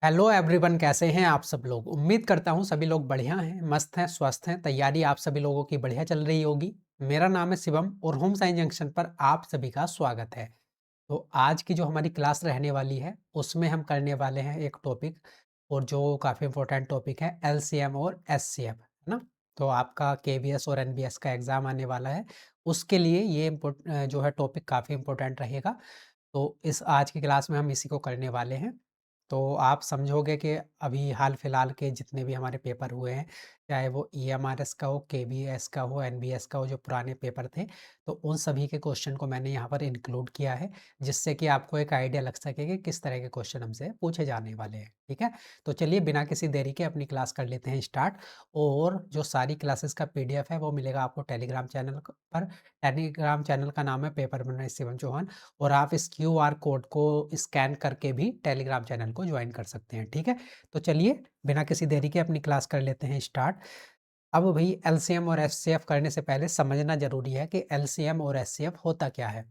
Hello everyone, कैसे हैं आप सब लोग। उम्मीद करता हूं सभी लोग बढ़िया हैं, मस्त हैं, स्वस्थ हैं। तैयारी आप सभी लोगों की बढ़िया चल रही होगी। मेरा नाम है शिवम और होम साइंस जंक्शन पर आप सभी का स्वागत है। तो आज की जो हमारी क्लास रहने वाली है उसमें हम करने वाले हैं एक टॉपिक, और जो काफ़ी इंपॉर्टेंट टॉपिक है एलसीएम और एचसीएफ, है ना। तो आपका केवीएस और एनबीएस का एग्ज़ाम आने वाला है, उसके लिए ये जो है टॉपिक काफ़ी इंपॉर्टेंट रहेगा। तो इस आज की क्लास में हम इसी को करने वाले हैं। तो आप समझोगे कि अभी हाल-फिलहाल के जितने भी हमारे पेपर हुए हैं, चाहे वो ईएमआरएस का हो, केवीएस का हो, एनबीएस का हो, जो पुराने पेपर थे, तो उन सभी के क्वेश्चन को मैंने यहाँ पर इंक्लूड किया है, जिससे कि आपको एक आइडिया लग सके कि किस तरह के क्वेश्चन हमसे पूछे जाने वाले हैं, ठीक है? तो चलिए बिना किसी देरी के अपनी क्लास कर लेते हैं स्टार्ट। और जो सारी क्लासेस का पीडीएफ है, वो मिलेगा आपको टेलीग्राम चैनल क पर। टेलीग्राम चैनल का नाम है पेपर बनना शिवम चौहान। और आप इस क्यूआर कोड को स्कैन करके भी टेलीग्राम चैनल को ज्वाइन कर सकते हैं, ठीक है। तो चलिए बिना किसी देरी के अपनी क्लास कर लेते हैं स्टार्ट। अब भाई एलसीएम और एचसीएफ करने से पहले समझना जरूरी है कि एलसीएम और एचसीएफ होता क्या है।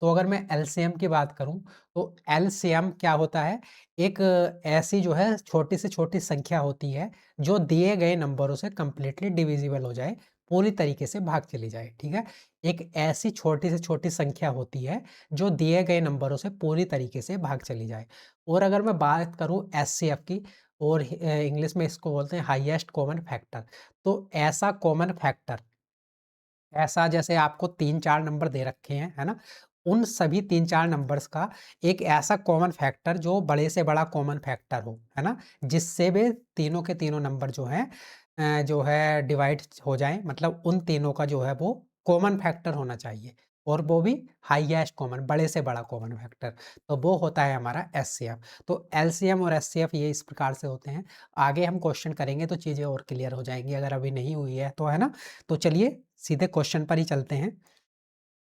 तो अगर मैं एलसीएम की बात करूं, तो एलसीएम क्या होता है। एक ऐसी जो है छोटी से छोटी संख्या होती है जो दिए गए नंबरों से कंप्लीटली डिविजिबल हो जाए, पूरी तरीके से भाग चली जाए, ठीक है। एक ऐसी छोटी से छोटी संख्या होती है जो दिए गए नंबरों से पूरी तरीके से भाग चली जाए। और अगर मैं बात करूं एचसीएफ की, और इंग्लिश में इसको बोलते हैं हाईएस्ट कॉमन फैक्टर। तो ऐसा कॉमन फैक्टर, ऐसा जैसे आपको 3-4 नंबर दे रखे हैं, है ना? उन सभी 3-4 नंबर्स का एक ऐसा कॉमन फैक्टर जो बड़े से बड़ा कॉमन फैक्टर हो, है ना? जिससे वे तीनों के तीनों नंबर जो हैं जो है डिवाइड हो जाएँ, मतलब उन तीनों का जो है वो कॉमन फैक्टर होना चाहिए, और वो भी हाईएस्ट कॉमन, बड़े से बड़ा कॉमन फैक्टर। तो वो होता है हमारा एचसीएफ। तो एलसीएम और एचसीएफ ये इस प्रकार से होते हैं। आगे हम क्वेश्चन करेंगे तो चीज़ें और क्लियर हो जाएँगी, अगर अभी नहीं हुई है तो, है ना? तो चलिए सीधे क्वेश्चन पर ही चलते हैं।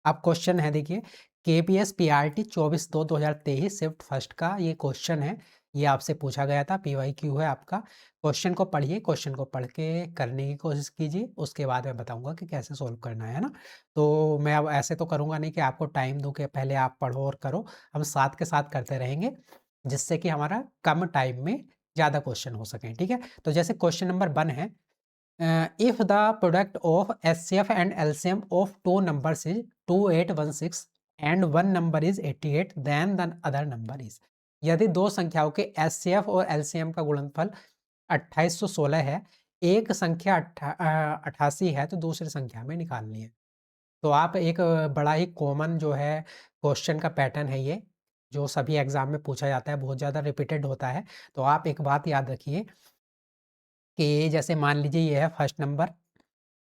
अब क्वेश्चन है, देखिए, केपीएस पीआरटी 24/2/2023 शिफ्ट फर्स्ट का ये क्वेश्चन है। ये आपसे पूछा गया था, पीवाईक्यू है आपका। क्वेश्चन को पढ़िए, क्वेश्चन को पढ़ के करने की कोशिश कीजिए, उसके बाद मैं बताऊंगा कि कैसे सोल्व करना है ना। तो मैं अब ऐसे तो करूंगा नहीं कि आपको टाइम दूं कि पहले आप पढ़ो और करो। हम साथ के साथ करते रहेंगे, जिससे कि हमारा कम टाइम में ज़्यादा क्वेश्चन हो सकें, ठीक है। तो जैसे क्वेश्चन नंबर 1 है, if the product of HCF and LCM of two numbers is 2816 and one number is 88, then the other number is। यदि दो संख्याओं के HCF और LCM का गुणनफल 2816 है, एक संख्या 88 है, तो दूसरी संख्या में निकालनी है। तो आप एक बड़ा ही कॉमन जो है क्वेश्चन का पैटर्न है ये, जो सभी एग्जाम में पूछा जाता है, बहुत ज़्यादा रिपीटेड होता है। तो आप एक बात याद रखिए कि जैसे मान लीजिए ये है फर्स्ट नंबर,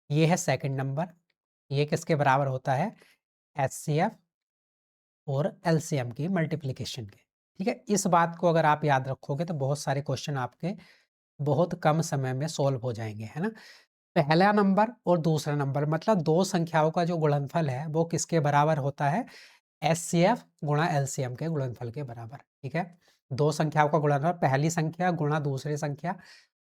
ये है सेकंड नंबर, ये किसके बराबर होता है, एचसीएफ और एलसीएम की मल्टीप्लिकेशन के, ठीक है। इस बात को अगर आप याद रखोगे तो बहुत सारे क्वेश्चन आपके बहुत कम समय में सॉल्व हो जाएंगे, है ना। पहला नंबर और दूसरा नंबर, मतलब दो संख्याओं का जो गुणनफल है वो किसके बराबर होता है, एचसीएफ गुणा एलसीएम के गुणनफल के बराबर, ठीक है। दो संख्याओं का गुणनफल, पहली संख्या गुणा दूसरी संख्या,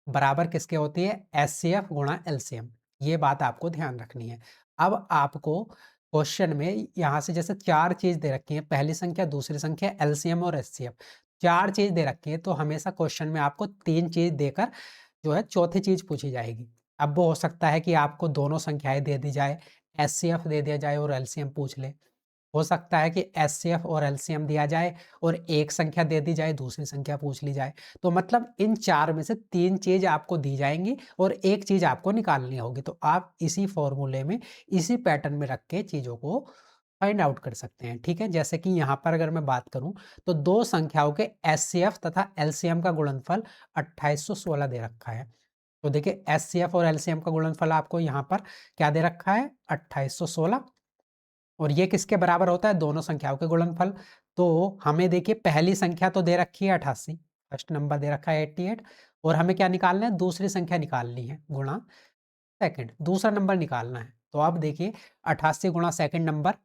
बराबर किसके होती है, एचसीएफ गुणा एलसीएम। ये बात आपको ध्यान रखनी है। अब आपको क्वेश्चन में यहाँ से जैसे चार चीज दे रखी है, पहली संख्या, दूसरी संख्या, एलसीएम और एचसीएफ, चार चीज दे रखी है, तो हमेशा क्वेश्चन में आपको तीन चीज देकर जो है चौथी चीज पूछी जाएगी। अब वो हो सकता है कि आपको दोनों संख्याएं दे दी जाए, एचसीएफ दे दिया जाए और एलसीएम पूछ ले। हो सकता है कि एचसीएफ और एलसीएम दिया जाए और एक संख्या दे दी जाए, दूसरी संख्या पूछ ली जाए। तो मतलब इन चार में से तीन चीज आपको दी जाएंगी और एक चीज आपको निकालनी होगी। तो आप इसी फॉर्मूले में, इसी पैटर्न में रख के चीजों को फाइंड आउट कर सकते हैं, ठीक है। जैसे कि यहाँ पर अगर मैं बात करूं, तो दो संख्याओं के एचसीएफ तथा एलसीएम का गुणनफल 2816 दे रखा है। तो देखिए एचसीएफ और एलसीएम का गुणनफल आपको यहाँ पर क्या दे रखा है, 2816, और ये किसके बराबर होता है, दोनों संख्याओं के गुणनफल। तो हमें देखिए पहली संख्या तो दे रखी है 88, फर्स्ट नंबर दे रखा है 88, और हमें क्या निकालना है, दूसरी संख्या निकालनी है गुणा सेकंड, दूसरा नंबर निकालना है। तो अब देखिए 88 गुणा सेकंड नंबर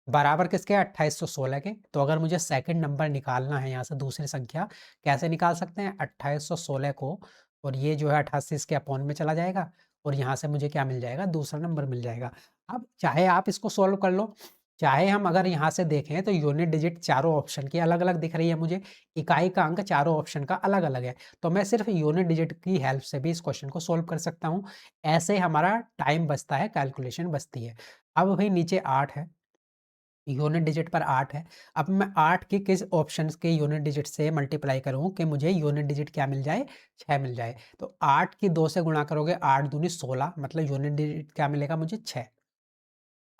बराबर किसके, 2816 के। तो अगर मुझे सेकंड नंबर निकालना है यहाँ से दूसरी संख्या, कैसे निकाल सकते हैं, 2816 को, और ये जो है 88 इसके अपॉन में चला जाएगा, और यहाँ से मुझे क्या मिल जाएगा, दूसरा नंबर मिल जाएगा। अब चाहे आप इसको सॉल्व कर लो, चाहे हम अगर यहाँ से देखें तो यूनिट डिजिट चारों ऑप्शन की अलग-अलग दिख रही है मुझे, इकाई का अंक चारों ऑप्शन का अलग-अलग है। तो मैं सिर्फ़ यूनिट डिजिट की हेल्प से भी इस क्वेश्चन को सॉल्व कर सकता हूँ। ऐसे हमारा टाइम बचता है, कैलकुलेशन बचती है। अब भई नीचे 8 है, यूनिट डिजिट पर 8 है। अब मैं 8 की किस ऑप्शंस के यूनिट डिजिट से मल्टीप्लाई करूँ कि मुझे यूनिट डिजिट क्या मिल जाए? 6 मिल जाए। तो 8 की 2 से गुणा करोगे, 8 दूनी 16 मतलब यूनिट डिजिट क्या मिलेगा मुझे? 6।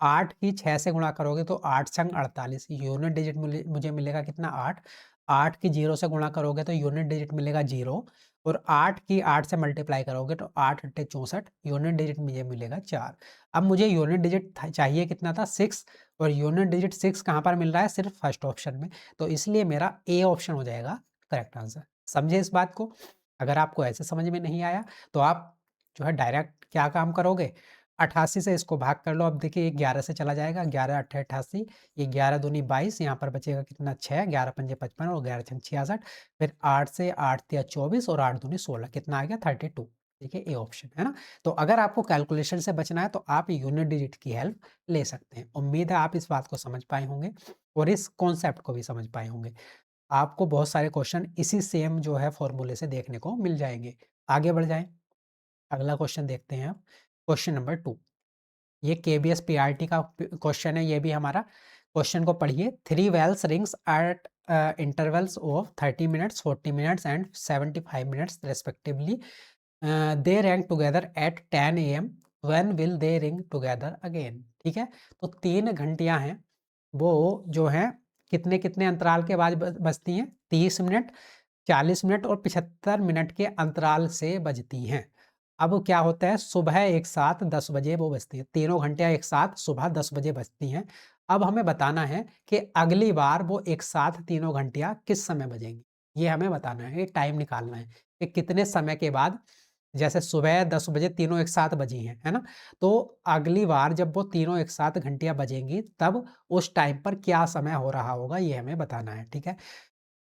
8 की 6 से गुणा करोगे तो 8 छंग 48 यूनिट डिजिट मुझे मिलेगा कितना 8। 8 की 0 से गुणा करोगे तो यूनिट डिजिट मिलेगा 0 और 8 की 8 से मल्टीप्लाई करोगे तो 8 अट्ठे 64 यूनिट डिजिट मुझे मिलेगा 4। अब मुझे यूनिट डिजिट चाहिए कितना था 6 और यूनिट डिजिट 6 कहाँ पर मिल रहा है? सिर्फ फर्स्ट ऑप्शन में। तो इसलिए मेरा ए ऑप्शन हो जाएगा करेक्ट आंसर। समझे इस बात को? अगर आपको ऐसे समझ में नहीं आया तो आप जो है डायरेक्ट क्या काम करोगे 88 से इसको भाग कर लो। अब देखिए 11 से चला जाएगा, 11 अट्ठे 88, ये 11 दूनी 22, यहाँ पर बचेगा कितना 6, 11 पंजे 55 और 11 छंग 66, फिर 8 से 8 तिया 24 और 8 दूनी 16, कितना आ गया 32। देखिए ए ऑप्शन है ना। तो अगर आपको कैलकुलेशन से बचना है तो आप यूनिट डिजिट की हेल्प ले सकते हैं। उम्मीद है आप इस बात को समझ पाए होंगे और इस कॉन्सेप्ट को भी समझ पाए होंगे। आपको बहुत सारे क्वेश्चन इसी सेम जो है फॉर्मूले से देखने को मिल जाएंगे। आगे बढ़ जाएं, अगला क्वेश्चन देखते हैं आप। क्वेश्चन नंबर 2, ये केबीएस पीआरटी का क्वेश्चन है। ये भी हमारा क्वेश्चन को पढ़िए। 3 bells rings at intervals of 30 minutes, 40 minutes and 75 minutes respectively, they rang together at 10 AM, when will they ring together again. ठीक है, तो 3 घंटियां हैं, वो जो हैं कितने कितने अंतराल के बाद बजती हैं? 30 मिनट, 40 मिनट और 75 मिनट के अंतराल से बजती हैं। अब क्या होता है, सुबह एक साथ 10 बजे वो बजती है, तीनों घंटियाँ एक साथ सुबह 10 बजे बजती हैं। अब हमें बताना है कि अगली बार वो एक साथ तीनों घंटियाँ किस समय बजेंगी, ये हमें बताना है, ये टाइम निकालना है कि कितने समय के बाद, जैसे सुबह 10 बजे तीनों एक साथ बजी हैं, है ना? तो अगली बार जब वो तीनों एक साथ घंटियाँ बजेंगी, तब उस टाइम पर क्या समय हो रहा होगा, ये हमें बताना है, ठीक है?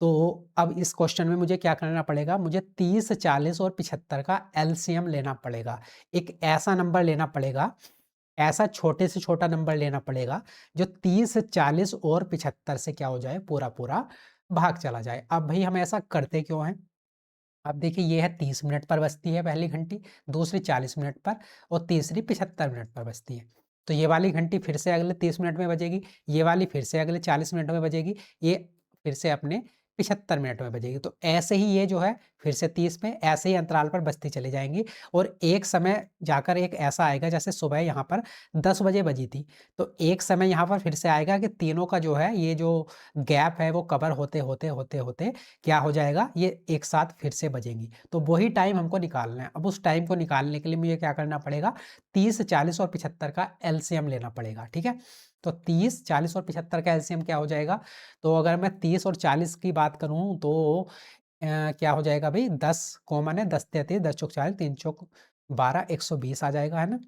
तो अब इस क्वेश्चन में मुझे क्या करना पड़ेगा, मुझे 30, 40 और 75 का एलसीएम लेना पड़ेगा। एक ऐसा नंबर लेना पड़ेगा, ऐसा छोटे से छोटा नंबर लेना पड़ेगा, जो 30, 40 और 75 से क्या हो जाए, पूरा-पूरा भाग चला जाए। अब भई हम ऐसा करते क्यों हैं? अब देखिए ये है 30 मिनट पर बजती है पहली घंटी, दूसरी 40 मिनट पर और तीसरी 75 मिनट पर बजती है। तो ये वाली घंटी फिर से अगले 30 मिनट में बजेगी, ये वाली फिर से अगले 40 मिनट में बजेगी, ये फिर से अपने 75 मिनट में बजेगी। तो ऐसे ही ये जो है फिर से 30 में ऐसे ही अंतराल पर बजती चली जाएँगी और एक समय जाकर एक ऐसा आएगा, जैसे सुबह यहाँ पर 10 बजे बजी थी, तो एक समय यहाँ पर फिर से आएगा कि तीनों का जो है ये जो गैप है वो कवर होते क्या हो जाएगा, ये एक साथ फिर से बजेंगी। तो वही टाइम हमको निकालना है। अब उस टाइम को निकालने के लिए मुझे क्या करना पड़ेगा, 30, 40 और 75 का एलसीएम लेना पड़ेगा, ठीक है? तो 30, 40 और 75 का एलसीएम क्या हो जाएगा? तो अगर मैं 30 और 40 की बात करूँ तो क्या हो जाएगा भई, 10 कॉमन है, 10 तिया 30, 10 चौक 40, 3 चौक 12, 120 आ जाएगा, है ना?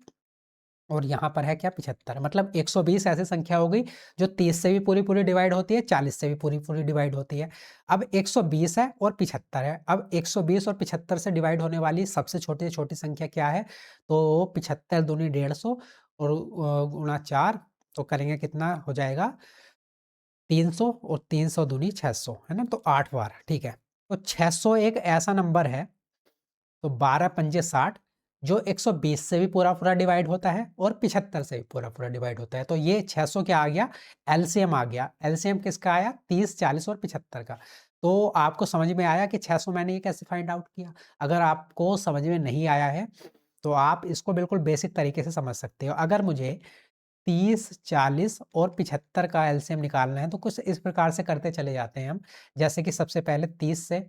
और यहाँ पर है क्या 75, मतलब 120 ऐसी संख्या हो गई जो 30 से भी पूरी-पूरी डिवाइड होती है, 40 से भी पूरी-पूरी डिवाइड होती है। अब 120 है और 75 है। अब 120 और 75 से डिवाइड होने वाली सबसे छोटी से छोटी संख्या क्या है? तो 75 दूनी 150 और गुणा 4, तो करेंगे कितना हो जाएगा 300 और 300 दूनी 600, है ना? तो 8 बार, ठीक है। तो 600 एक ऐसा नंबर है, तो 12 पंजे 60, जो 120 से भी पूरा-पूरा डिवाइड होता है और 75 से भी पूरा-पूरा डिवाइड होता है। तो ये 600 क्या आ गया, एलसीएम आ गया। एलसीएम किसका आया, 30, 40 और 75 का। तो आपको समझ में आया कि 600 मैंने ये कैसे फाइंड आउट किया? अगर आपको समझ में नहीं आया है, तो आप इसको बिल्कुल बेसिक तरीके से समझ सकते हो। अगर मुझे 30, 40 और 75 का एलसीएम निकालना है, तो कुछ इस प्रकार से करते चले जाते हैं हम। जैसे कि सबसे पहले 30 से,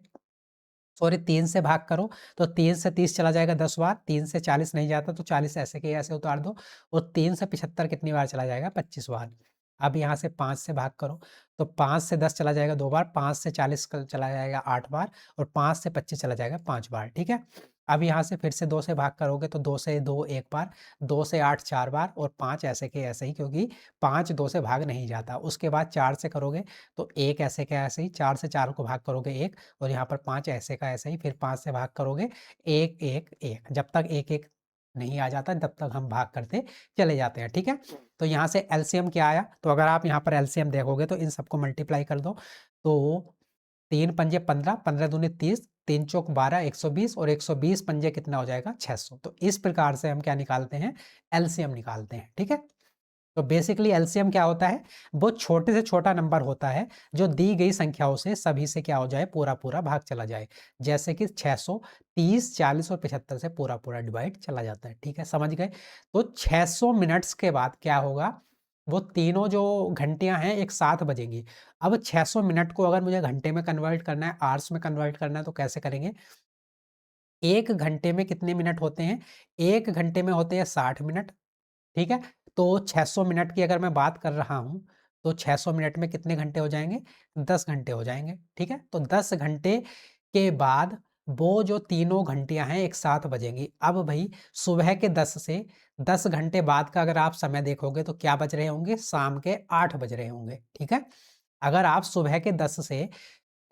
सॉरी 3 से भाग करो, तो 3 से 30 चला जाएगा 10 बार, 3 से 40 नहीं जाता तो 40 ऐसे के ऐसे उतार दो और 3 से 75 कितनी बार चला जाएगा, 25 बार। अब यहाँ से 5 से भाग करो, तो 5 से 10 चला जाएगा 2 बार, 5 से 40 चला जाएगा 8 बार और 5 से 25 चला जाएगा 5 बार, ठीक है? अब यहाँ से फिर से 2 से भाग करोगे तो 2 से 2 1 बार, 2 से 8 4 बार और 5 ऐसे के ऐसे ही, क्योंकि 5 2 से भाग नहीं जाता। उसके बाद 4 से करोगे तो 1 ऐसे के ऐसे ही, 4 से 4 को भाग करोगे 1 और यहाँ पर 5 ऐसे का ऐसे ही, फिर 5 से भाग करोगे 1 1 1, जब तक 1 1 नहीं आ जाता तब तक हम भाग करते चले जाते हैं, ठीक है। तो यहाँ से एलसीएम क्या आया, तो अगर आप यहाँ पर एलसीएम देखोगे तो इन सबको मल्टीप्लाई कर दो, तो 3 पंजे 15, 15 दूनी 30, 3 चौक 12, 120 और 120 पंजे कितना हो जाएगा 600। तो इस प्रकार से हम क्या निकालते हैं, एलसीएम निकालते हैं, ठीक है। तो बेसिकली एलसीएम क्या होता है, वो छोटे से छोटा नंबर होता है जो दी गई संख्याओं से सभी से क्या हो जाए, पूरा पूरा भाग चला जाए। जैसे कि 600, 30, 40 और 75 से पूरा पूरा डिवाइड चला जाता है, ठीक है, समझ गए। तो 600 मिनट्स के बाद क्या होगा, वो तीनों जो घंटियां हैं एक साथ बजेंगी। अब 600 मिनट को अगर मुझे घंटे में कन्वर्ट करना है, आवर्स में कन्वर्ट करना है, तो कैसे करेंगे, एक घंटे में कितने मिनट होते हैं, एक घंटे में होते हैं 60 मिनट, ठीक है। तो 600 मिनट की अगर मैं बात कर रहा हूं, तो 600 मिनट में कितने घंटे हो जाएंगे, 10 घंटे हो जाएंगे, ठीक है। तो 10 घंटे के बाद वो जो तीनों घंटियां हैं एक साथ बजेंगी। अब भाई सुबह के 10 से 10 घंटे बाद का अगर आप समय देखोगे तो क्या बज रहे होंगे, शाम के 8 बज रहे होंगे, ठीक है। अगर आप सुबह के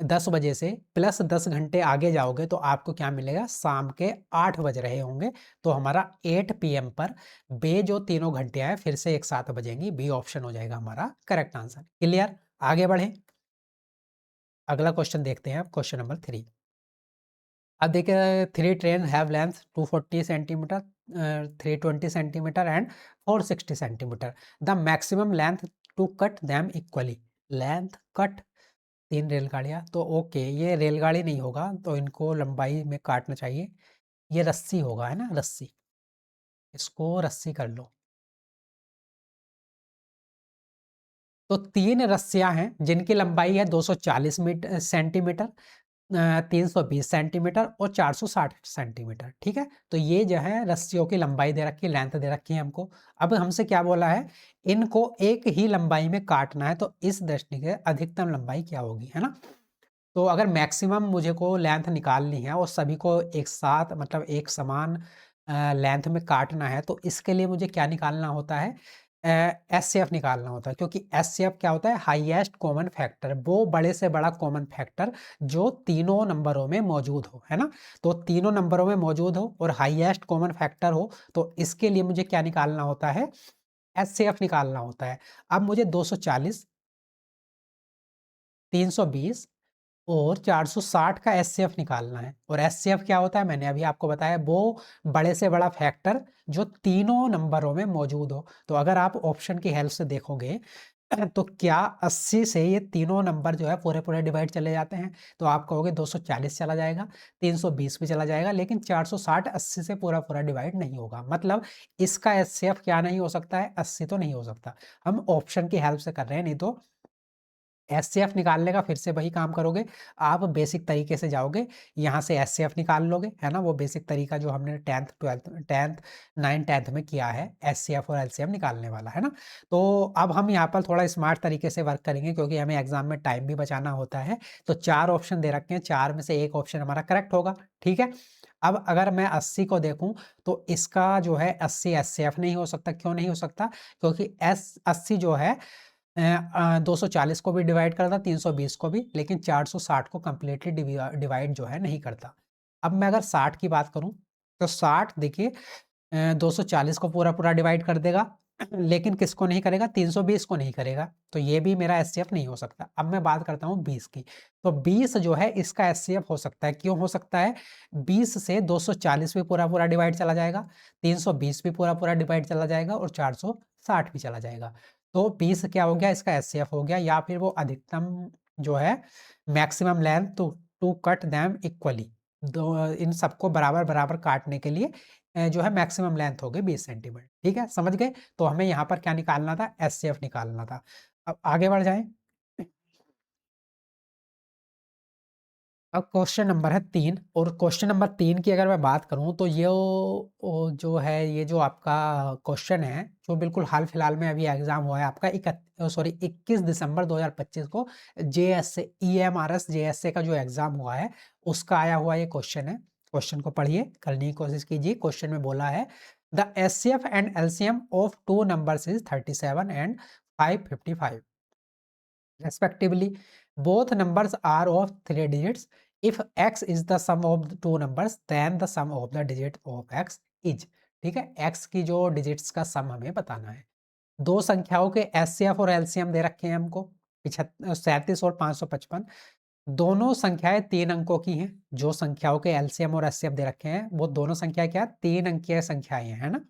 10 बजे से प्लस 10 घंटे आगे जाओगे तो आपको क्या मिलेगा, शाम के 8 बज रहे होंगे। तो हमारा 8 पीएम पर बे जो तीनों घंटियां हैं फिर से एक साथ बजेंगी। बी ऑप्शन हो जाएगा हमारा करेक्ट आंसर। क्लियर, आगे बढ़े, अगला क्वेश्चन देखते हैं, क्वेश्चन नंबर 3। अब देखिए, 3 train have length 240 centimetre, 320 centimetre and 460 centimetre. The maximum length to cut them equally. Length cut 3 रेलगाड़ियाँ, तो ओके, ये रेलगाड़ी नहीं होगा, तो इनको लंबाई में काटना चाहिए। ये रस्सी होगा, है ना, रस्सी, इसको रस्सी कर लो। तो 3 रस्सियाँ हैं जिनकी लंबाई है 240 सेंटीमीटर, 320 सेंटीमीटर और 460 सेंटीमीटर, ठीक है। तो ये जो है रस्सियों की लंबाई दे रखी है, लेंथ दे रखी है हमको। अब हमसे क्या बोला है, इनको एक ही लंबाई में काटना है, तो इस दृष्टि से अधिकतम लंबाई क्या होगी, है ना। तो अगर मैक्सिमम मुझे को लेंथ निकालनी है और सभी को एक साथ मतलब एक समान लेंथ में काटना है, तो इसके लिए मुझे क्या निकालना होता है, एचसीएफ निकालना होता है। क्योंकि एचसीएफ क्या होता है, हाईएस्ट कॉमन फैक्टर, वो बड़े से बड़ा कॉमन फैक्टर जो तीनों नंबरों में मौजूद हो, है ना। तो तीनों नंबरों में मौजूद हो और हाईएस्ट कॉमन फैक्टर हो, तो इसके लिए मुझे क्या निकालना होता है, एचसीएफ निकालना होता है। अब मुझे 240, 320 और 460 का एचसीएफ निकालना है। और एचसीएफ क्या होता है, मैंने अभी आपको बताया, वो बड़े से बड़ा फैक्टर जो तीनों नंबरों में मौजूद हो। तो अगर आप ऑप्शन की हेल्प से देखोगे तो क्या 80 से ये तीनों नंबर जो है पूरे पूरे डिवाइड चले जाते हैं, तो आप कहोगे 240 चला जाएगा, 320 भी चला जाएगा, लेकिन 460 80 से पूरा पूरा डिवाइड नहीं होगा। मतलब इसका एचसीएफ क्या नहीं हो सकता है, 80 तो नहीं हो सकता। हम ऑप्शन की हेल्प से कर रहे हैं, नहीं तो एचसीएफ निकालने का फिर से वही काम करोगे, आप बेसिक तरीके से जाओगे, यहाँ से एचसीएफ निकाल लोगे, है ना। वो बेसिक तरीका जो हमने 10th 12th 10th 9th 10th में किया है, एचसीएफ और एलसीएम निकालने वाला, है ना। तो अब हम यहाँ पर थोड़ा स्मार्ट तरीके से वर्क करेंगे, क्योंकि हमें एग्जाम में टाइम भी बचाना होता है। तो 4 ऑप्शन दे रखे हैं, 4 में से एक ऑप्शन हमारा करेक्ट होगा, ठीक है। अब अगर मैं 80 को देखूं तो इसका जो है 80 एचसीएफ नहीं हो सकता। क्यों नहीं हो सकता, क्योंकि 80 जो है 240 को भी डिवाइड करता, 320 को भी, लेकिन 460 को कंप्लीटली डिवाइड जो है नहीं करता। अब मैं अगर 60 की बात करूं तो 60 देखिए 240 को पूरा पूरा डिवाइड कर देगा, लेकिन किसको नहीं करेगा, 320 को नहीं करेगा। तो ये भी मेरा एचसीएफ नहीं हो सकता। अब मैं बात करता हूँ 20 की, तो 20 जो है इसका एचसीएफ हो सकता है। क्यों हो सकता है, 20 से 240 भी पूरा पूरा डिवाइड चला जाएगा, 320 भी पूरा पूरा डिवाइड चला जाएगा और 460 भी चला जाएगा। तो 20 क्या हो गया, इसका एचसीएफ हो गया, या फिर वो अधिकतम जो है maximum length to cut them equally, दो इन सबको बराबर बराबर काटने के लिए जो है मैक्सिमम लेंथ हो गई 20 सेंटीमीटर, ठीक है, समझ गए। तो हमें यहाँ पर क्या निकालना था, एचसीएफ निकालना था। अब आगे बढ़ जाएं। अब क्वेश्चन नंबर है 3, और क्वेश्चन नंबर 3 की अगर मैं बात करूं तो ये जो है, ये जो आपका क्वेश्चन है, जो बिल्कुल हाल फिलहाल में अभी एग्जाम हुआ है आपका 21 दिसंबर 2025 को, जेएसए ईएमआरएस जेएसए का जो एग्जाम हुआ है उसका आया हुआ ये क्वेश्चन है। क्वेश्चन को पढ़िए, करने की कोशिश कीजिए। क्वेश्चन में बोला है, the HCF and LCM of two numbers is 37 and 555 respectively. Both numbers are of 3 digits. If x is the sum of the two numbers, then the sum of the digit of x is. ठीक है, x की जो digits का सम हमें बताना है। दो संख्याओं के एचसीएफ और एलसीएम दे रखे हैं हमको, 37 और 555। दोनों संख्याएं 3 अंकों की हैं। जो संख्याओं के एलसीएम और एचसीएफ दे रखे हैं वो दोनों संख्याएं क्या 3 अंकीय संख्याएं हैं, है ना।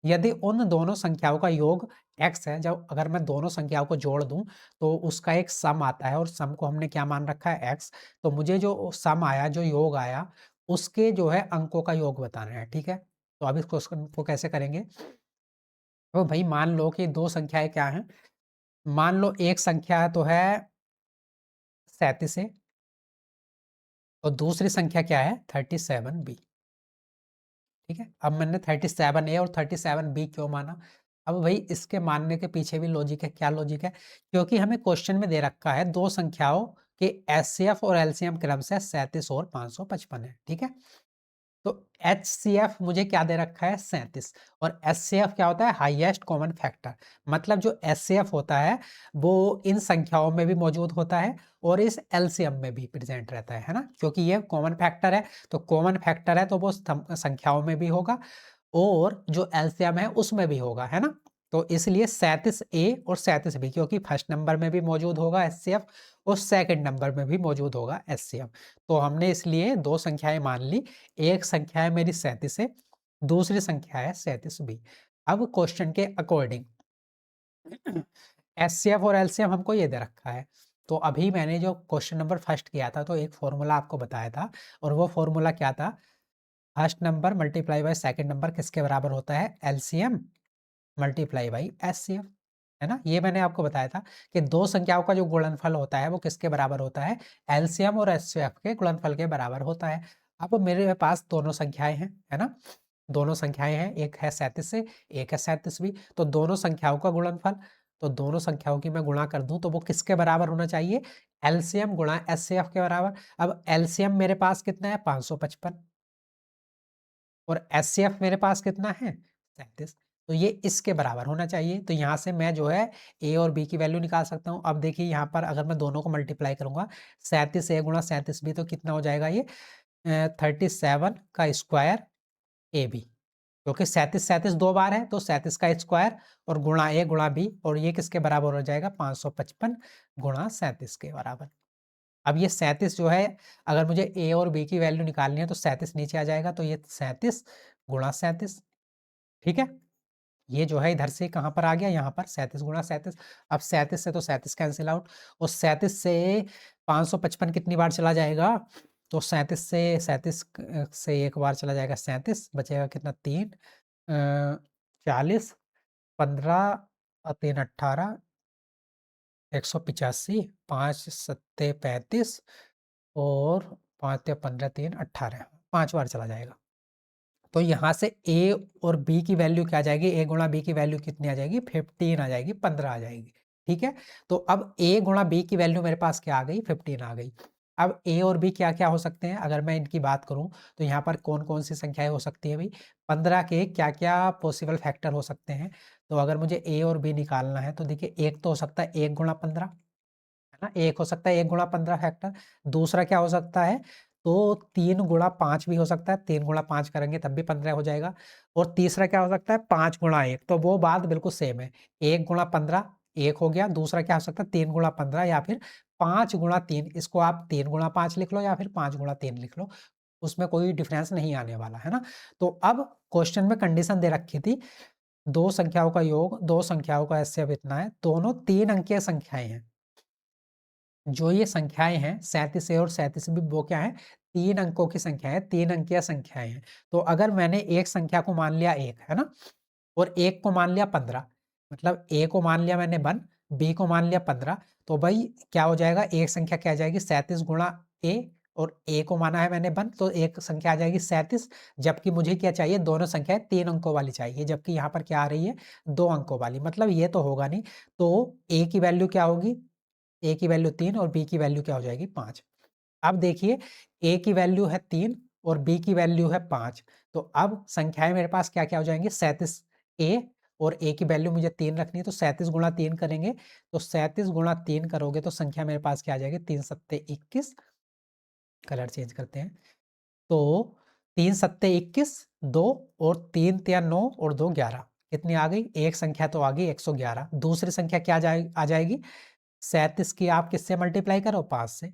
यदि उन दोनों संख्याओं का योग x है, जब अगर मैं दोनों संख्याओं को जोड़ दूं तो उसका एक सम आता है, और सम को हमने क्या मान रखा है x। तो मुझे जो सम आया, जो योग आया, उसके जो है अंकों का योग बताना है। ठीक है, तो अब इस क्वेश्चन को कैसे करेंगे। तो भाई मान लो कि दो संख्याएं क्या हैं। मान लो एक संख्या तो है 37 है और दूसरी संख्या क्या है 37b। ठीक है, अब मैंने 37a और 37b क्यों माना। अब भाई इसके मानने के पीछे भी लॉजिक है। क्या लॉजिक है, क्योंकि हमें क्वेश्चन में दे रखा है दो संख्याओं के एचसीएफ और एलसीएम क्रम से 37 और 555 है। ठीक है, तो HCF मुझे क्या दे रखा है 37, और SCF क्या होता है हाईएस्ट कॉमन फैक्टर। मतलब जो SCF होता है वो इन संख्याओं में भी मौजूद होता है और इस LCM में भी प्रेजेंट रहता है ना, क्योंकि ये कॉमन फैक्टर है। तो कॉमन फैक्टर है तो वो संख्याओं में भी होगा और जो LCM है उसमें भी होगा, है ना। तो इसलिए 37A और 37B, क्योंकि फर्स्ट नंबर में भी मौजूद होगा SCF और सेकंड नंबर में भी मौजूद होगा SCF। तो हमने इसलिए दो संख्याएं मान ली। एक संख्या है मेरी 37 है, दूसरी संख्या है 37b। अब क्वेश्चन के अकॉर्डिंग एचसीएफ और एलसीएम हमको ये दे रखा है। तो अभी मैंने जो क्वेश्चन नंबर फर्स्ट किया था तो एक फॉर्मूला आपको बताया था, और वो फॉर्मूला क्या था, first number multiply by second number किसके बराबर होता है एलसीएम मल्टीप्लाई बाई एचसीएफ, है ना। ये मैंने आपको बताया था कि दो संख्याओं का जो गुणनफल होता है वो किसके बराबर होता है एलसीएम और एचसीएफ के गुणनफल के बराबर होता है। अब मेरे पास दोनों संख्याएं हैं, है ना। दोनों संख्याएं हैं, एक है 37 से एक है 37 भी। तो दोनों संख्याओं का गुणनफल, तो दोनों संख्याओं की मैं गुणा कर दूं तो वो किसके बराबर होना चाहिए एलसीएम गुणा एचसीएफ के बराबर। अब एलसीएम मेरे पास कितना है 555 और एचसीएफ मेरे पास कितना है 37। तो ये इसके बराबर होना चाहिए। तो यहाँ से मैं जो है ए और बी की वैल्यू निकाल सकता हूँ। अब देखिए यहाँ पर अगर मैं दोनों को मल्टीप्लाई करूंगा 37 A गुणा 37B तो कितना हो जाएगा ये 37 का स्क्वायर ए बी, क्योंकि 37 दो बार है तो 37 का स्क्वायर और गुणा ए गुणा बी, और ये किसके बराबर हो जाएगा 555 गुणा 37 के बराबर। अब ये 37 जो है अगर मुझे ए और बी की वैल्यू निकालनी है तो 37 नीचे आ जाएगा, तो ये 37 गुणा 37। ठीक है, ये जो है इधर से कहाँ पर आ गया यहाँ पर 37 गुणा 37। अब 37 से तो 37 कैंसिल आउट, और 37 से 555 कितनी बार चला जाएगा, तो 37 से एक बार चला जाएगा 37, बचेगा कितना 3 40 15 और 3 18 185 5 सत्ते 35 और 5 15 3 18 5 बार चला जाएगा। तो यहाँ से ए और बी की वैल्यू क्या आ जाएगी, ए गुणा बी की वैल्यू कितनी आ जाएगी 15 आ जाएगी, 15 आ जाएगी। ठीक है, तो अब ए गुणा बी की वैल्यू मेरे पास क्या आ गई 15 आ गई। अब ए और बी क्या क्या हो सकते हैं, अगर मैं इनकी बात करूं तो यहाँ पर कौन कौन सी संख्याएं हो सकती है भाई 15 के क्या क्या पॉसिबल फैक्टर हो सकते हैं। तो अगर मुझे ए और बी निकालना है तो देखिए एक तो हो सकता है 1 गुणा 15, है ना, एक हो सकता है 1 गुणा 15 फैक्टर। दूसरा क्या हो सकता है, तो 3 गुणा 5 भी हो सकता है, 3 गुणा 5 करेंगे तब भी 15 हो जाएगा। और तीसरा क्या हो सकता है 5 गुणा 1, तो वो बात बिल्कुल सेम है, 1 गुणा 15 एक हो गया। दूसरा क्या हो सकता है 3 गुणा 15 या फिर 5 गुणा 3, इसको आप 3 गुणा 5 लिख लो या फिर 5 गुणा 3 लिख लो, उसमें कोई डिफरेंस नहीं आने वाला, है ना। तो अब क्वेश्चन में कंडीशन दे रखी थी दो संख्याओं का योग, दो संख्याओं का एचसीएफ इतना है, दोनों 3 अंकीय संख्याएं हैं। जो ये संख्याएं हैं 37 और 37 भी वो क्या है 3 अंकों की संख्या है, 3 अंकीय संख्याएं हैं। तो अगर मैंने एक संख्या को मान लिया 1, है ना, और एक को मान लिया 15, मतलब ए को मान लिया मैंने 1, बी को मान लिया 15, तो भाई क्या हो जाएगा एक संख्या क्या आ जाएगी 37 गुणा ए, और ए को माना है मैंने 1 तो एक संख्या आ जाएगी 37। जबकि मुझे क्या चाहिए दोनों संख्याएं 3 अंकों वाली चाहिए, जबकि यहाँ पर क्या आ रही है 2 अंकों वाली, मतलब ये तो होगा नहीं। तो ए की वैल्यू क्या होगी, ए की वैल्यू 3 और बी की वैल्यू क्या हो जाएगी 5। अब देखिए ए की वैल्यू है 3 और बी की वैल्यू है 5, तो अब संख्याएं मेरे पास क्या क्या हो जाएंगी 37 ए और ए की वैल्यू मुझे 3 रखनी है, तो 37 गुणा 3 करेंगे, तो 37 गुणा 3 करोगे तो संख्या मेरे पास क्या आ जाएगी 3 सत्ते 21, कलर चेंज करते हैं, तो 3 सत्ते 21, 2 और 3 तिया 9 और 2 11, कितनी आ गई? एक संख्या तो आ गई 111। दूसरी संख्या क्या आ जाएगी? 37 की आप किससे मल्टीप्लाई करो? 5 से।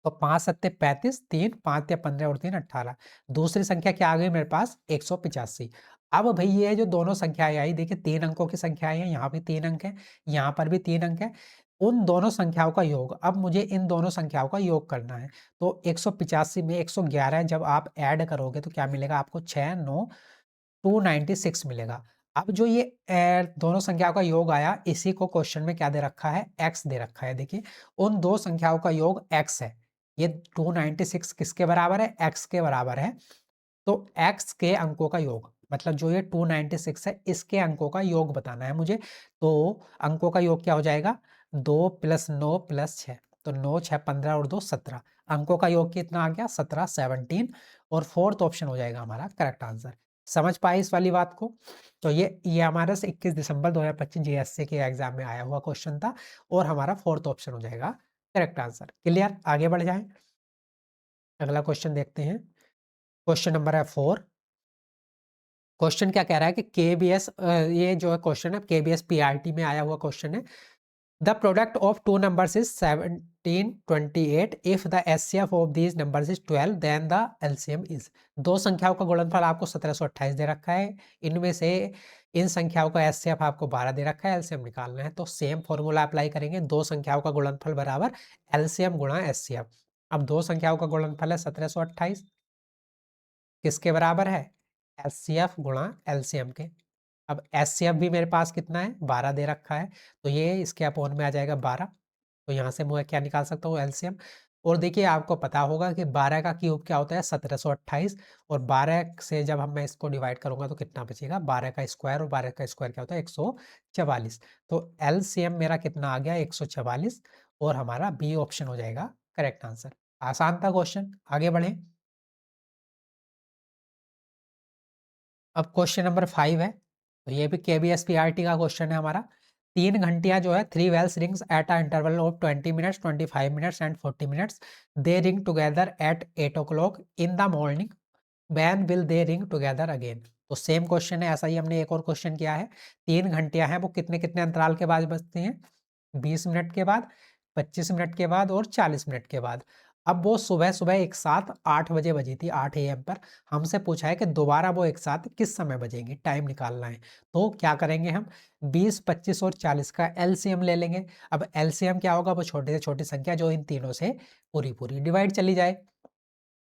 तो 5 सत्ते 35, 3 5 या 15 और 3 18। दूसरी संख्या क्या आ गई मेरे पास? 185। अब भाई ये जो दोनों संख्याएं आई, देखिए 3 अंकों की संख्याएं हैं, यहाँ भी 3 अंक है, यहाँ पर भी 3 अंक है, उन दोनों संख्याओं का योग। अब मुझे इन दोनों संख्याओं का योग करना है। तो 185 में 111 जब आप ऐड करोगे तो क्या मिलेगा आपको? 6 9 296 मिलेगा। अब जो ये दोनों संख्याओं का योग आया, इसी को क्वेश्चन में क्या दे रखा है? x दे रखा है। देखिए उन दो संख्याओं का योग x है। ये 296 किसके बराबर है? x के बराबर है। तो x के अंकों का योग, मतलब जो ये 296 है, इसके अंकों का योग बताना है मुझे। तो अंकों का योग क्या हो जाएगा? 2 + 9 + 6। तो 9 6 15 और 2 17। अंकों का योग कितना आ गया? 17 17। और फोर्थ ऑप्शन हो जाएगा हमारा करेक्ट आंसर। समझ पाए इस वाली बात को? तो ये हमारा 21 दिसंबर 2025 जीएससी के एग्जाम में आया हुआ क्वेश्चन था, और हमारा फोर्थ ऑप्शन हो जाएगा करेक्ट आंसर। क्लियर? आगे बढ़ जाएं, अगला क्वेश्चन देखते हैं। क्वेश्चन नंबर है 4। क्वेश्चन क्या कह रहा है कि केबीएस, ये जो है क्वेश्चन है केबीएस पीआरटी में आया हुआ क्वेश्चन है। The product of two numbers is 1728 if the HCF of these numbers is 12 then the LCM is. दो संख्याओं का गुणनफल आपको 1728 दे रखा है, इनमें से इन संख्याओं का एचसीएफ आपको 12 दे रखा है, एलसीएम निकालना है। तो सेम फॉर्मूला अप्लाई करेंगे, दो संख्याओं का गुणनफल बराबर एलसीएम गुणा एचसीएफ। अब दो संख्याओं का गुणनफल है 1728, किसके बराबर है? एचसीएफ गुणा एलसीएम के। अब एचसीएफ भी मेरे पास कितना है? 12 दे रखा है, तो ये इसके अपॉन में आ जाएगा 12। तो यहाँ से मैं क्या निकाल सकता हूँ? एलसीएम। और देखिए आपको पता होगा कि 12 का क्यूब क्या होता है? 1728। और 12 से जब हम मैं इसको डिवाइड करूंगा तो कितना बचेगा? 12 का स्क्वायर, और 12 का स्क्वायर क्या होता है? 144। तो एलसीएम मेरा कितना आ गया? 144। और हमारा बी ऑप्शन हो जाएगा करेक्ट आंसर। आसान था क्वेश्चन, आगे बढ़े। अब क्वेश्चन नंबर 5 है, तो ये भी केबीएस पीआरटी का क्वेश्चन है हमारा। 3 घंटियां जो है, 3 bells rings at a interval of 20 minutes 25 minutes and 40 minutes, they ring together at 8 o'clock in the morning, when will they ring together again. तो सेम क्वेश्चन है, ऐसा ही हमने एक और क्वेश्चन किया है। 3 घंटियां हैं, वो कितने कितने अंतराल के बाद बजती हैं? 20 मिनट के बाद, 25 मिनट के बाद और 40 मिनट के बाद। अब वो सुबह सुबह एक साथ 8 बजे बजी थी, 8 AM पर। हमसे पूछा है कि दोबारा वो एक साथ किस समय बजेंगी, टाइम निकालना है। तो क्या करेंगे हम? 20 25 और 40 का एलसीएम ले लेंगे। अब एलसीएम क्या होगा? वो छोटे से छोटी संख्या जो इन तीनों से पूरी पूरी डिवाइड चली जाए।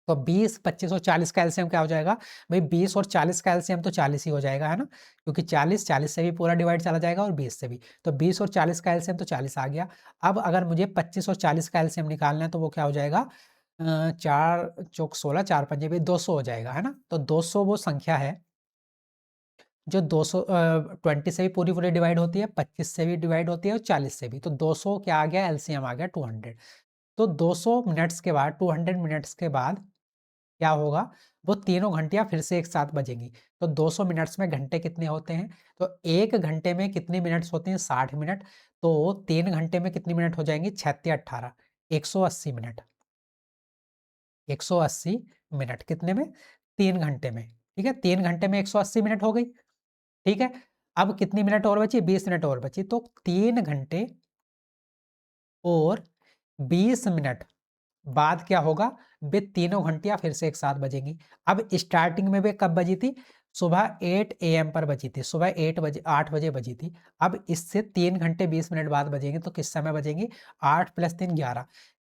तो 20 25 और 40 का एलसीएम क्या हो जाएगा? भाई 20 और 40 का एलसीएम तो 40 ही हो जाएगा, है ना? क्योंकि 40 40 से भी पूरा डिवाइड चला जाएगा और 20 से भी। तो 20 और 40 का एलसीएम तो 40 आ गया। अब अगर मुझे 25 और 40 का एलसीएम निकालना है तो वो क्या हो जाएगा? 4 चौक 16, 4 पंजे भी 200 हो जाएगा, है ना? तो 200 वो संख्या है जो 200 20 से भी पूरी पूरी डिवाइड होती है, 25 से भी डिवाइड होती है और 40 से भी। तो 200 क्या आ गया? एलसीएम आ गया 200। तो 200 मिनट्स के बाद, 200 मिनट्स के बाद क्या होगा? वो तीनों घंटियां फिर से एक साथ बजेंगी। तो 200 मिनट्स में घंटे कितने होते हैं? तो एक घंटे में कितनी मिनट्स होती हैं? 60 मिनट। तो 3 घंटे में कितनी मिनट हो जाएंगी? 6 18, 180 मिनट। 180 मिनट कितने में? 3 घंटे में। ठीक है, 3 घंटे में 180 मिनट हो गई। ठीक है, अब कितनी मिनट और बची? 20 मिनट और बची। तो 3 घंटे और 20 मिनट बाद क्या होगा? वे तीनों घंटियां फिर से एक साथ बजेंगी। अब स्टार्टिंग में वे कब बजी थी? सुबह 8 AM पर बजी थी, सुबह 8 बजे बजी थी। अब इससे 3 घंटे 20 मिनट बाद बजेंगे, तो किस समय बजेंगी? 8 + 3 11,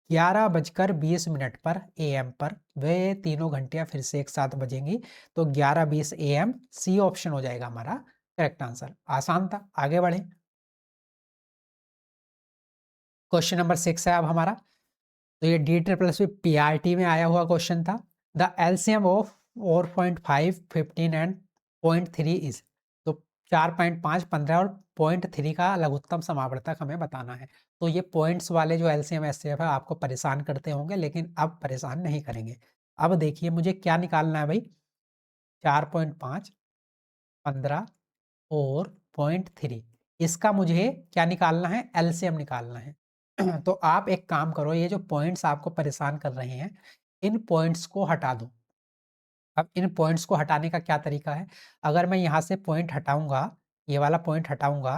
11:20 पर AM पर वे तीनों घंटियां फिर से एक साथ बजेंगी। तो 11:20 AM, सी ऑप्शन हो जाएगा हमारा करेक्ट आंसर। आसान था, आगे बढ़े। क्वेश्चन नंबर 6 है अब हमारा। तो ये डी ट्रिपल एस पीआरटी में आया हुआ क्वेश्चन था। The LCM of 4.5 15 and 0.3 is. तो 4.5 15 और 0.3 का लघुत्तम समावर्तक हमें बताना है। तो ये पॉइंट्स वाले जो एलसीएम एचसीएफ है आपको परेशान करते होंगे, लेकिन अब परेशान नहीं करेंगे। अब देखिए मुझे क्या निकालना है भाई? 4.5 15 और 0.3, इसका मुझे क्या निकालना है? एलसीएम निकालना है। तो आप एक काम करो, ये जो पॉइंट्स आपको परेशान कर रहे हैं, इन पॉइंट्स को हटा दो। अब इन पॉइंट्स को हटाने का क्या तरीका है? अगर मैं यहाँ से पॉइंट हटाऊँगा, ये वाला पॉइंट हटाऊँगा,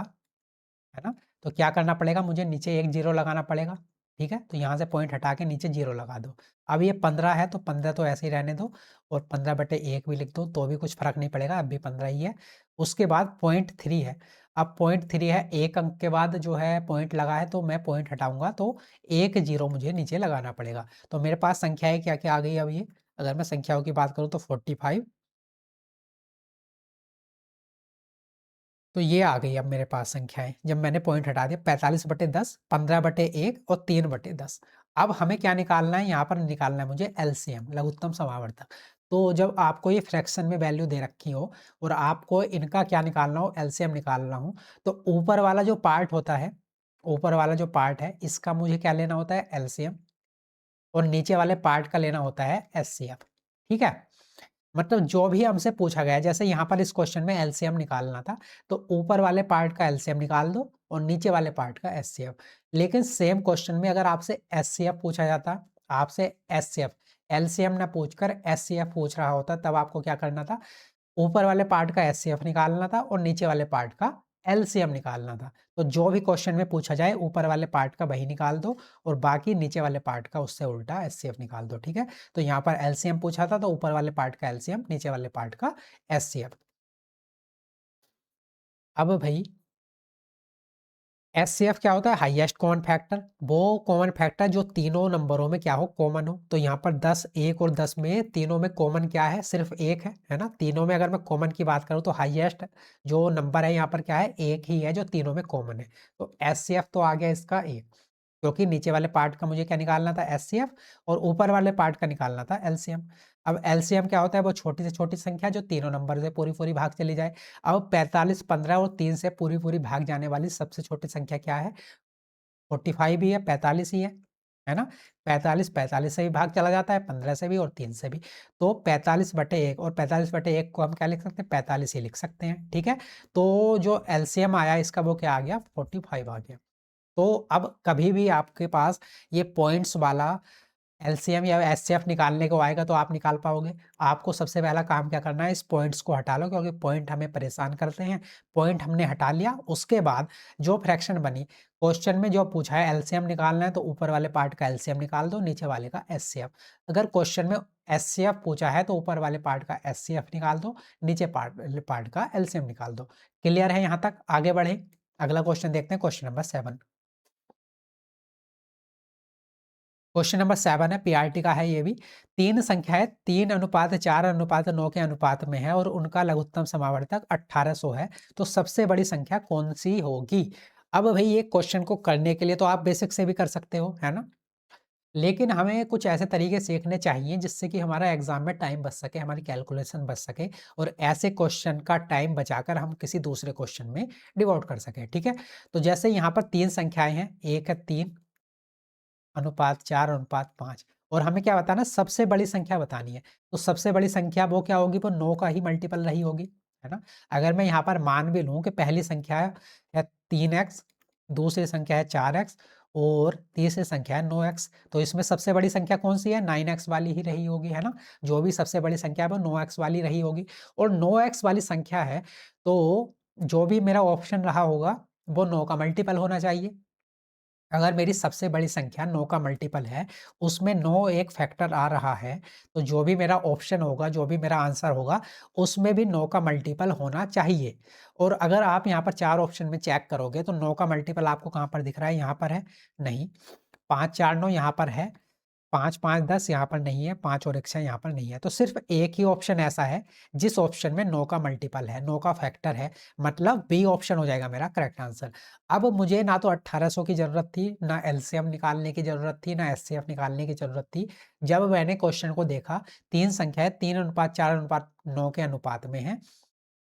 है ना? तो क्या करना पड़ेगा, मुझे नीचे एक ज़ीरो लगाना पड़ेगा, ठीक है? तो यहाँ से पॉइंट हटा के नीचे ज़ीरो लगा दो। अब ये 15 है तो 15 तो ऐसे ही रहने दो और 15/1 भी लिख दो तो भी कुछ फ़र्क नहीं पड़ेगा, अब भी 15 ही है। उसके बाद पॉइंट 3 है, अब पॉइंट 3 है, 1 अंक के बाद जो है पॉइंट लगा है तो मैं पॉइंट हटाऊँगा तो 1 ज़ीरो मुझे नीचे लगाना पड़ेगा। तो मेरे पास संख्याएँ क्या-क्या आ गई अब ये? अगर मैं संख्याओं की बात करूँ तो 45, तो ये आ गई अब मेरे पास संख्याएँ, जब मैंने पॉइंट हटा दिया 45/10, 15/1 और 3/10। अब हमें क्या निकालना है? यहाँ पर निकालना है मुझे एलसीएम, लघुत्तम समावर्तक। तो जब आपको ये फ्रैक्शन में वैल्यू दे रखी हो और आपको इनका क्या निकालना हो? एलसीएम निकालना हो, तो ऊपर वाला जो पार्ट होता है, ऊपर वाला जो पार्ट है, इसका मुझे क्या लेना होता है? एलसीएम, और नीचे वाले पार्ट का लेना होता है एचसीएफ, ठीक है? मतलब जो भी हमसे पूछा गया है, जैसे यहाँ पर इस क्वेश्चन में एलसीएम निकालना था, तो ऊपर वाले पार्ट का एलसीएम निकाल दो और नीचे वाले पार्ट का एचसीएफ। लेकिन सेम क्वेश्चन में अगर आपसे एचसीएफ पूछा जाता, आपसे एचसीएफ, एलसीएम ना पूछकर एचसीएफ पूछ रहा होता, तब आपको क्या करना था? ऊपर वाले पार्ट का एचसीएफ निकालना था और नीचे वाले पार्ट का एलसीएम निकालना था। तो जो भी क्वेश्चन में पूछा जाए, ऊपर वाले पार्ट का वही निकाल दो और बाकी नीचे वाले पार्ट का उससे उल्टा एचसीएफ निकाल दो, ठीक है? तो यहाँ पर एलसीएम पूछा था तो ऊपर वाले पार्ट का एलसीएम, नीचे वाले पार्ट का एचसीएफ। अब भई एचसीएफ क्या होता है? हाईएस्ट कॉमन फैक्टर, वो कॉमन फैक्टर जो तीनों नंबरों में क्या हो? कॉमन हो। तो यहाँ पर 10, 1 और 10 में तीनों में कॉमन क्या है? सिर्फ 1 है ना? तीनों में अगर मैं कॉमन की बात करूँ तो हाईएस्ट जो नंबर है यहाँ पर क्या है? 1 ही है जो तीनों में कॉमन है। तो एचसीएफ तो आ गया इसका 1, क्योंकि नीचे वाले पार्ट का मुझे क्या निकालना था? एचसीएफ, और ऊपर वाले पार्ट का निकालना था एलसीएम। अब एलसीएम क्या होता है? वो छोटी से छोटी संख्या जो तीनों नंबर से पूरी-पूरी भाग चली जाए। अब 45, 15 और 3 से पूरी-पूरी भाग जाने वाली सबसे छोटी संख्या क्या है? 45 ही है, 45 ही है ना? 45, 45 से भी भाग चला जाता है, 15 से भी और 3 से भी। तो 45/1 और 45/1 को हम क्या लिख सकते हैं? 45 ही लिख सकते हैं, ठीक है? तो जो एलसीएम आया इसका वो क्या आ गया? 45 आ गया। तो अब कभी भी आपके पास ये पॉइंट्स वाला एलसीएम या एचसीएफ निकालने को आएगा तो आप निकाल पाओगे। आपको सबसे पहला काम क्या करना है? इस पॉइंट्स को हटा लो, क्योंकि पॉइंट हमें परेशान करते हैं। पॉइंट हमने हटा लिया, उसके बाद जो फ्रैक्शन बनी, क्वेश्चन में जो पूछा है एलसीएम निकालना है तो ऊपर वाले पार्ट का एलसीएम निकाल दो, नीचे वाले का एचसीएफ। अगर क्वेश्चन में एचसीएफ पूछा है तो ऊपर वाले पार्ट का एचसीएफ निकाल दो, नीचे पार्ट का एलसीएम निकाल दो। क्लियर है यहाँ तक? आगे बढ़े, अगला क्वेश्चन देखते हैं, क्वेश्चन नंबर 7। क्वेश्चन नंबर 7 है, पीआरटी का है ये भी। 3 संख्याएँ 3:4:9 के अनुपात में है और उनका लघुत्तम समावर्तक 1800 है, तो सबसे बड़ी संख्या कौन-सी होगी? अब भई ये क्वेश्चन को करने के लिए तो आप बेसिक से भी कर सकते हो, है ना? लेकिन हमें कुछ ऐसे तरीके सीखने चाहिए जिससे कि हमारा एग्ज़ाम में टाइम बच सके, हमारी कैलकुलेशन बच सके और ऐसे क्वेश्चन का टाइम बचाकर हम किसी दूसरे क्वेश्चन में डिवोट कर सकें, ठीक है? तो जैसे यहाँ पर 3 संख्याएँ हैं, एक है 3 अनुपात 4 अनुपात 5, और हमें क्या बताना है? सबसे बड़ी संख्या बतानी है। तो सबसे बड़ी संख्या वो क्या होगी? वो 9 का ही मल्टीपल रही होगी, है ना? अगर मैं यहाँ पर मान भी लूँ कि पहली संख्या है 3x, दूसरी संख्या है 4x और तीसरी संख्या है 9x, तो इसमें सबसे बड़ी संख्या कौन-सी है? 9x वाली ही रही होगी, है ना? जो भी सबसे बड़ी संख्या है वो 9x वाली रही होगी, और 9x वाली संख्या है, तो जो भी मेरा ऑप्शन रहा होगा वो 9 का मल्टीपल होना चाहिए। अगर मेरी सबसे बड़ी संख्या 9 का मल्टीपल है, उसमें 9 एक फैक्टर आ रहा है, तो जो भी मेरा ऑप्शन होगा, जो भी मेरा आंसर होगा, उसमें भी 9 का मल्टीपल होना चाहिए। और अगर आप यहाँ पर 4 ऑप्शन में चेक करोगे, तो 9 का मल्टीपल आपको कहाँ पर दिख रहा है? यहाँ पर है? नहीं। 5, 4, 9 यहाँ पर है, 5, 5, 10 यहाँ पर नहीं है, 5 और 1 6 यहाँ पर नहीं है। तो सिर्फ़ एक ही ऑप्शन ऐसा है, जिस ऑप्शन में 9 का मल्टीपल है, 9 का फैक्टर है, मतलब बी ऑप्शन हो जाएगा मेरा करेक्ट आंसर। अब मुझे ना तो 1800 की ज़रूरत थी, ना एलसीएम निकालने की ज़रूरत थी, ना एचसीएफ निकालने की ज़रूरत थी। जब मैंने क्वेश्चन को देखा, 3 संख्याएँ 3:4:9 के अनुपात में हैं,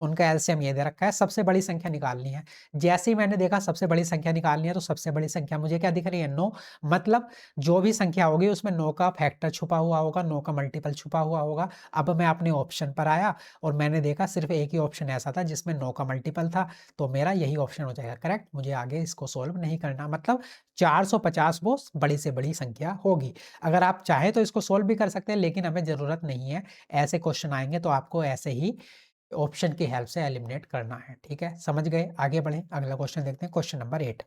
उनका एलसीएम ये दे रखा है, सबसे बड़ी संख्या निकालनी है। जैसे ही मैंने देखा सबसे बड़ी संख्या निकालनी है, तो सबसे बड़ी संख्या मुझे क्या दिख रही है? 9। मतलब जो भी संख्या होगी उसमें 9 का फैक्टर छुपा हुआ होगा, 9 का मल्टीपल छुपा हुआ होगा। अब मैं अपने ऑप्शन पर आया और मैंने देखा सिर्फ एक ही ऑप्शन ऐसा था जिसमें 9 का मल्टीपल था, तो मेरा यही ऑप्शन हो जाएगा करेक्ट। मुझे आगे इसको सोल्व नहीं करना, मतलब 450 वो बड़ी से बड़ी संख्या होगी। अगर आप चाहें तो इसको सोल्व भी कर सकते हैं, लेकिन हमें ज़रूरत नहीं है। ऐसे क्वेश्चन आएंगे तो आपको ऐसे ही ऑप्शन की हेल्प से एलिमिनेट करना है। ठीक है, समझ गए? आगे बढ़ें, अगला क्वेश्चन देखते हैं, क्वेश्चन नंबर 8।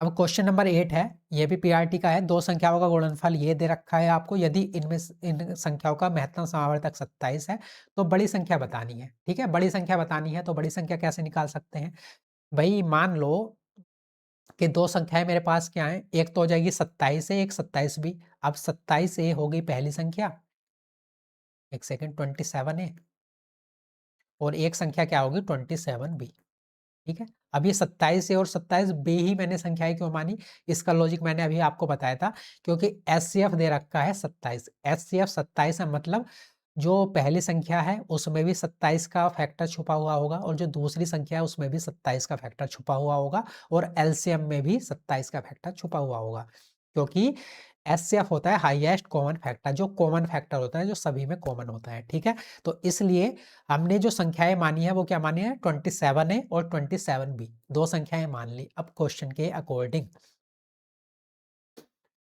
अब क्वेश्चन नंबर 8 है, ये भी पीआरटी का है। दो संख्याओं का गुणनफल ये दे रखा है आपको, यदि इन संख्याओं का महत्तम समावर्तक 27 है तो बड़ी संख्या बतानी है। ठीक है, बड़ी संख्या बतानी है, तो बड़ी संख्या कैसे निकाल सकते हैं भाई? मान लो कि दो संख्याएं मेरे पास क्या है, एक तो हो जाएगी 27 है, एक 27 भी। अब 27 ए हो गई पहली संख्या, एक सेकेंड, 27 है, और एक संख्या क्या होगी? 27 बी। ठीक है, अब ये 27 ए और 27 बी ही मैंने संख्याएं क्यों मानी? इसका लॉजिक मैंने अभी आपको बताया था, क्योंकि एचसीएफ दे रखा है 27। एचसीएफ 27 है, मतलब जो पहली संख्या है उसमें भी 27 का फैक्टर छुपा हुआ होगा, और जो दूसरी संख्या है उसमें भी 27 का फैक्टर छुपा हुआ होगा, और एलसीएम में भी 27 का फैक्टर छुपा हुआ होगा। क्योंकि एचसीएफ होता है हाईएस्ट कॉमन फैक्टर, जो कॉमन फैक्टर होता है, जो सभी में कॉमन होता है। ठीक है, तो इसलिए हमने जो संख्याएं मानी है वो क्या मानी है? 27 है और 27 बी, दो संख्याएं मान ली। अब क्वेश्चन के अकॉर्डिंग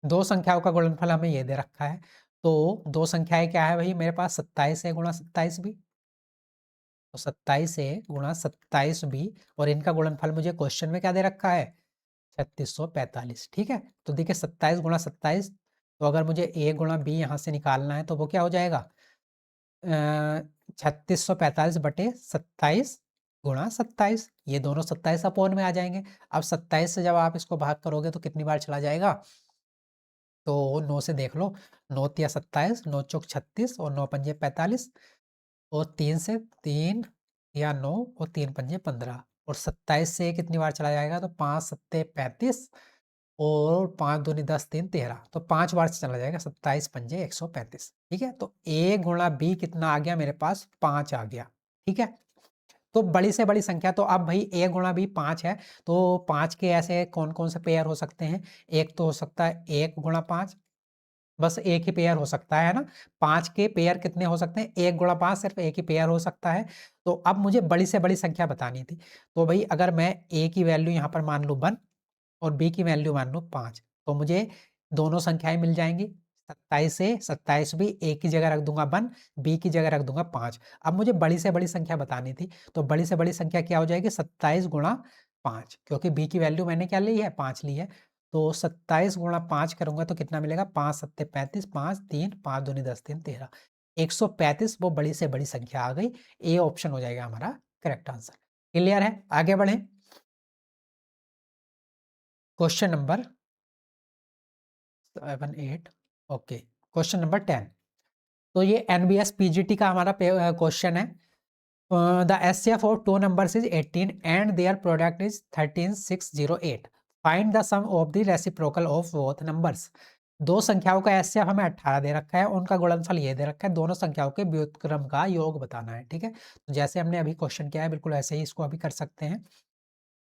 दो संख्याओं का गुणनफल हमें ये दे रखा है, तो दो संख्याएं क्या है भाई मेरे पास? 27 है गुणा 27 बी, तो 27 है गुणा 27 बी, और इनका गुणनफल मुझे क्वेश्चन में क्या दे रखा है? 3645। ठीक है, तो देखिए 27 गुणा 27, तो अगर मुझे ए गुणा बी यहाँ से निकालना है तो वो क्या हो जाएगा? 3645/27 गुणा 27, ये दोनों 27 अपॉन में आ जाएंगे। अब 27 से जब आप इसको भाग करोगे तो कितनी बार चला जाएगा? तो 9 से देख लो, 9 तिया 27, 9 चौक 36, और 9 पंजे 45, और 3 से 3 या 9, और 3 पंजे 15, और 27 से कितनी बार चला जाएगा? तो 5 सत्ते 35, और 5 दूनी 10, 3 13, तो 5 बार से चला जाएगा। 27 पंजे 135। ठीक है, तो a गुणा b कितना आ गया मेरे पास? 5 आ गया। ठीक है, तो बड़ी से बड़ी संख्या, तो अब भाई a गुणा b 5 है, तो 5 के ऐसे कौन कौन से पेयर हो सकते हैं? एक तो हो सकता है 1 गुणा 5, बस एक ही पेयर हो सकता है ना। 5 के पेयर कितने हो सकते हैं? 1 गुणा 5 सिर्फ एक ही पेयर हो सकता है। तो अब मुझे बड़ी से बड़ी संख्या बतानी थी, तो भाई अगर मैं a की वैल्यू यहाँ पर मान लूँ 1 और b की वैल्यू मान लो 5, तो मुझे दोनों संख्याएं मिल जाएंगी। 27 से 27 भी a की जगह रख दूंगा 1, b की जगह रख दूंगा 5। अब मुझे बड़ी से बड़ी संख्या बतानी थी, तो बड़ी से बड़ी संख्या क्या हो जाएगी? 27 गुणा 5, क्योंकि b की वैल्यू मैंने क्या ली है? 5 ली है। तो 27 गुणा 5 करूंगा तो कितना मिलेगा? 5 सत्ते 35, 5 3, 5 दूनी 10, 3 13, 135 वो बड़ी से बड़ी संख्या आ गई। ए ऑप्शन हो जाएगा हमारा करेक्ट आंसर। क्लियर है? आगे बढ़े, question number 7 8, okay, question number 10। तो ये एनबीएस पीजीटी का हमारा क्वेश्चन है। The HCF of two numbers is 18 and their product is 13608। Find the sum of the reciprocal of both numbers. दो संख्याओं का एचसीएफ हमें 18 दे रखा है, उनका गुणनफल ये दे रखा है, दोनों संख्याओं के व्युत्क्रम का योग बताना है। ठीक है, तो जैसे हमने अभी क्वेश्चन किया है बिल्कुल ऐसे ही इसको अभी कर सकते हैं।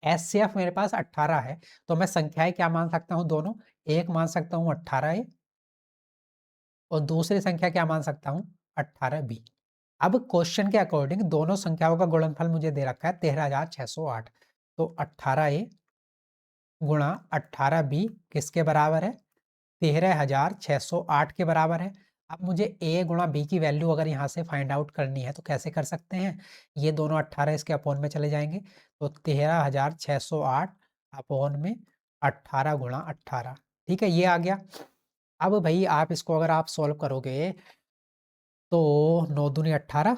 एचसीएफ मेरे पास 18 है, तो मैं संख्याएं क्या मान सकता हूँ? दोनों, एक मान सकता हूँ 18 और दूसरी संख्या क्या मान सकता हूं? 18 बी। अब क्वेश्चन के अकॉर्डिंग दोनों संख्याओं का गुणनफल मुझे दे रखा है 13,608, तो 18 ए गुणा 18 बी किसके बराबर है? 13,608 के बराबर है। अब मुझे a गुणा बी की वैल्यू अगर यहाँ से फाइंड आउट करनी है तो कैसे कर सकते हैं? ये दोनों 18 इसके अपॉन में चले जाएंगे, तो 13,608 अपॉन में 18 गुणा 18। ठीक है, ये आ गया। अब भाई आप इसको अगर आप सॉल्व करोगे तो 9 दूनी 18,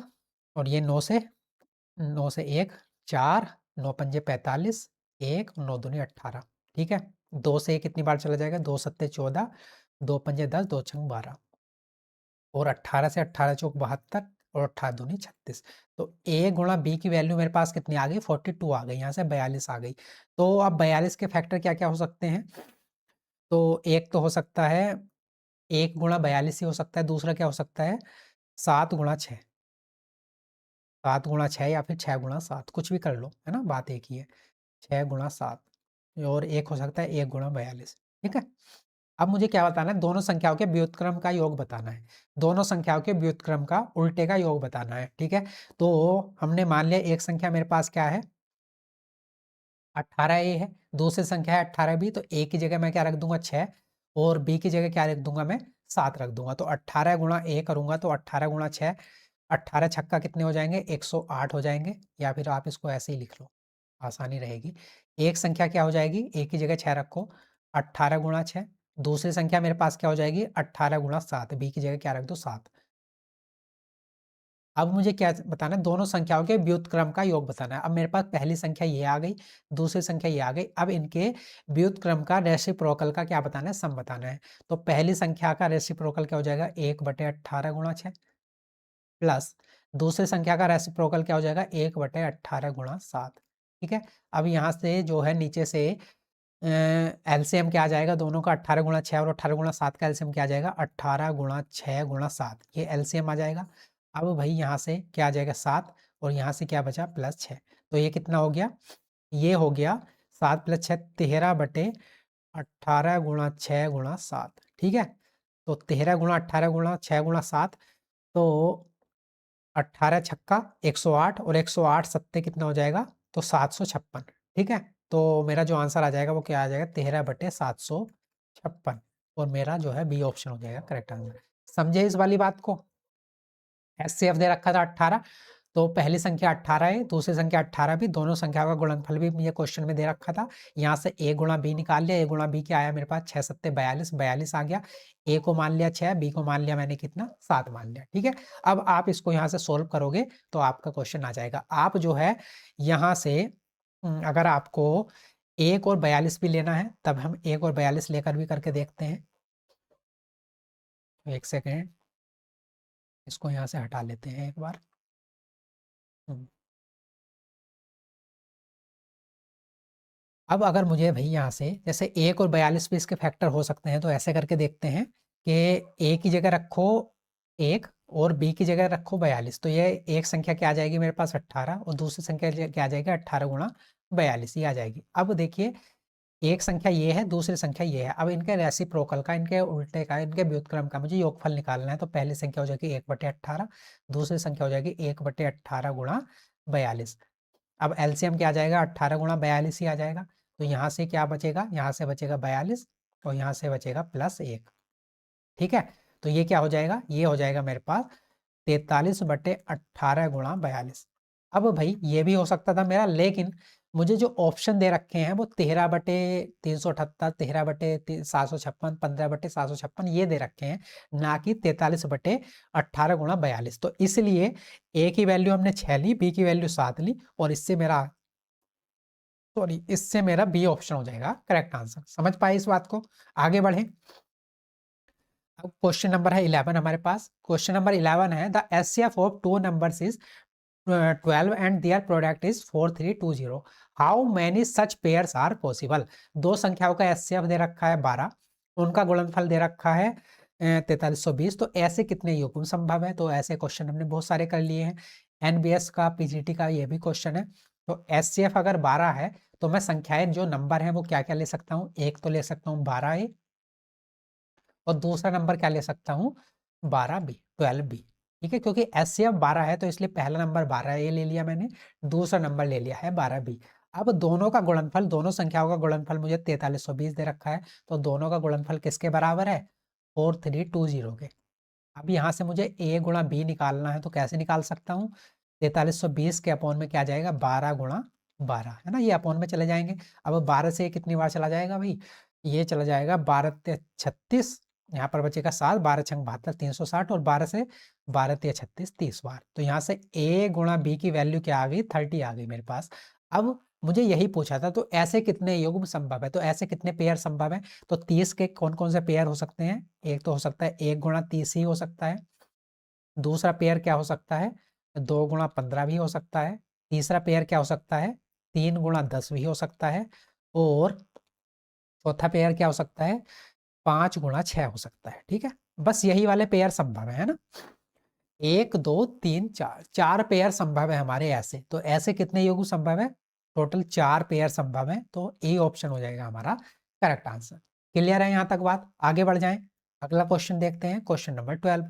और ये 9 से 1 4, 9 पंजे 45, 1 9 दूनी 18। ठीक है, 2 से 1 कितनी बार चला जाएगा? 2 सत्ते 14, 2 पंजे 10, 2 छंग 12, और 18 से 18 चौक 72, और 18 दूनी 36। तो a गुणा b की वैल्यू मेरे पास कितनी आ गई? 42 आ गई, यहाँ से 42 आ गई। तो अब 42 के फैक्टर क्या क्या हो सकते हैं? तो एक तो हो सकता है 1 गुणा 42 ही हो सकता है, दूसरा क्या हो सकता है? 7 गुणा 6। 7 गुणा 6 या फिर 6 गुणा 7, कुछ भी कर लो, है ना, बात एक ही है। 6 गुणा 7 और एक हो सकता है 1 गुणा 42, ठीक है। अब मुझे क्या बताना है, दोनों संख्याओं के व्युत्क्रम का योग बताना है। दोनों संख्याओं के व्युत्क्रम का उल्टे का योग बताना है, ठीक है। तो हमने मान लिया एक संख्या मेरे पास क्या है, 18a है, दूसरी संख्या है 18b, तो a की जगह मैं क्या रख दूंगा 6 और b की जगह क्या रख दूंगा मैं 7 रख दूंगा। तो 18 गुणा a करूंगा तो 18 गुणा 6, 18 छक्का कितने हो जाएंगे 108 हो जाएंगे, या फिर आप इसको ऐसे ही लिख लो, आसानी रहेगी। एक संख्या क्या हो जाएगी, a की जगह 6 रखो, 18 गुणा 6, दूसरी संख्या मेरे पास क्या हो जाएगी 18 गुणा 7, b की जगह क्या रख दो 7। अब मुझे क्या बताना है, दोनों संख्याओं के व्युत्क्रम का योग बताना है। अब मेरे पास पहली संख्या ये आ गई, दूसरी संख्या ये आ गई। अब इनके व्युत्क्रम का रेसिप्रोकल का क्या बताना है, सम बताना है। तो पहली संख्या का रेसिप्रोकल क्या हो जाएगा 1/18 गुणा 6 प्लस दूसरी संख्या का रेसिप्रोकल क्या हो जाएगा 1/18 गुणा 7, ठीक है। अब यहाँ से जो है नीचे से एलसीएम क्या आ जाएगा दोनों का, 18 गुणा 6 और 18 गुणा 7 का एलसीएम क्या आ जाएगा 18 गुणा 6 गुणा 7, ये एलसीएम आ जाएगा। अब भाई यहाँ से क्या आ जाएगा 7 और यहाँ से क्या बचा +6, तो ये कितना हो गया, ये हो गया 7 + 6 13/18 गुणा 6 गुणा 7, ठीक है। तो 13 गुणा 18 गुणा 6 गुणा 7, तो 18 छक्का 108 और 108 सत्ते कितना हो जाएगा, तो 756, ठीक है। तो मेरा जो आंसर आ जाएगा वो क्या आ जाएगा 13/756, और मेरा जो है बी ऑप्शन हो जाएगा करेक्ट आंसर। समझे इस वाली बात को। एचसीएफ दे रखा था 18, तो पहली संख्या 18 है, दूसरी संख्या 18 भी, दोनों संख्याओं का गुणनफल भी ये क्वेश्चन में दे रखा था। यहाँ से a गुणा b निकाल लिया, a गुणा b क्या आया मेरे पास 6 सत्ते 42, 42 आ गया। a को मान लिया 6, b को मान लिया मैंने कितना 7 मान लिया, ठीक है। अब आप इसको यहाँ से सोल्व करोगे तो आपका क्वेश्चन आ जाएगा। आप जो है यहाँ से अगर आपको 1 और 42 भी लेना है तब हम 1 और 42 लेकर भी करके देखते हैं। एक सेकेंड, इसको यहाँ से हटा लेते हैं एक बार। अब अगर मुझे भाई यहाँ से जैसे 1 और 42 भी इसके फैक्टर हो सकते हैं, तो ऐसे करके देखते हैं कि a की जगह रखो 1 और b की जगह रखो 42, तो ये एक संख्या क्या आ जाएगी मेरे पास 18 और दूसरी संख्या क्या आ जाएगी 18 गुणा 42, ये आ जाएगी। अब देखिए एक संख्या ये है, दूसरी संख्या ये है। अब इनके रेसिप्रोकल का, इनके उल्टे का, इनके व्युत्क्रम का मुझे योगफल निकालना है। तो पहली संख्या हो जाएगी 1/18, दूसरी संख्या हो जाएगी 1/18 गुणा 42। अब एलसीएम क्या आ जाएगा 18 गुणा 42 ही आ जाएगा। तो यहाँ से क्या बचेगा, यहाँ से बचेगा 42 और यहाँ से बचेगा +1, ठीक है। तो ये क्या हो जाएगा, ये हो जाएगा मेरे पास 43/18 गुणा 42। अब भाई ये भी हो सकता था मेरा, लेकिन मुझे जो ऑप्शन दे रखे हैं वो 13/378, 13/756, 15/756 ये दे रखे हैं, ना कि 43/18 गुणा 42। तो इसलिए ए की वैल्यू हमने 6 ली, बी की वैल्यू 7 ली, और इससे मेरा बी ऑप्शन हो जाएगा करेक्ट आंसर। समझ पाए इस बात को, आगे बढ़े। अब क्वेश्चन नंबर है 11 हमारे पास। क्वेश्चन नंबर 11 है, the HCF of two numbers is 12 and their product is 4320, how many such pairs are possible. दो संख्याओं का एचसीएफ दे रखा है 12, उनका गुणनफल दे रखा है 4320, तो ऐसे कितने युग्म संभव है। तो ऐसे क्वेश्चन हमने बहुत सारे कर लिए हैं, एनबीएस का, पीजीटी का ये भी क्वेश्चन है। तो एचसीएफ अगर 12 है तो मैं संख्याएं जो नंबर है वो क्या क्या ले सकता हूँ, एक तो ले सकता हूँ 12a और दूसरा नंबर क्या ले सकता हूँ 12b, 12b, ठीक है। क्योंकि एचसीएफ 12 है तो इसलिए पहला नंबर 12a ले लिया मैंने, दूसरा नंबर ले लिया है 12b। अब दोनों का गुणनफल, दोनों संख्याओं का गुणनफल मुझे 4320 दे रखा है, तो दोनों का गुणनफल किसके बराबर है 4320 के। अब यहाँ से मुझे a गुणा b निकालना है, तो कैसे निकाल सकता हूँ, 4320 के अपॉन में क्या जाएगा 12 गुणा 12, है ना, ये अपॉन में चले जाएंगे। अब 12 से कितनी बार चला जाएगा भाई, ये चला जाएगा 12 × 36, यहाँ पर बचेगा 7, 12 × 72 360, और 12 से 12 × 36 30 बार। तो यहाँ से a गुणा b की वैल्यू क्या आ गई 30 आ गई मेरे पास। अब मुझे यही पूछा था, तो ऐसे कितने युग्म संभव है, तो ऐसे कितने पेयर संभव है। तो 30 के कौन कौन से पेयर हो सकते हैं, एक तो हो सकता है 1 गुणा 30 ही हो सकता है, दूसरा पेयर क्या हो सकता है 2 गुणा 15 भी हो सकता है, तीसरा पेयर क्या हो सकता है 3 गुणा 10 भी हो सकता है, और चौथा पेयर क्या हो सकता है 5 गुणा 6 हो सकता है, ठीक है। बस यही वाले पेयर संभव है ना। 1 2 3 4 4 पेयर संभव है हमारे ऐसे। तो ऐसे कितने योग संभव है? टोटल 4 पेयर संभव है। तो ए ऑप्शन हो जाएगा हमारा करेक्ट आंसर। क्लियर है यहां तक बात? आगे बढ़ जाएं, अगला क्वेश्चन देखते हैं, क्वेश्चन नंबर 12।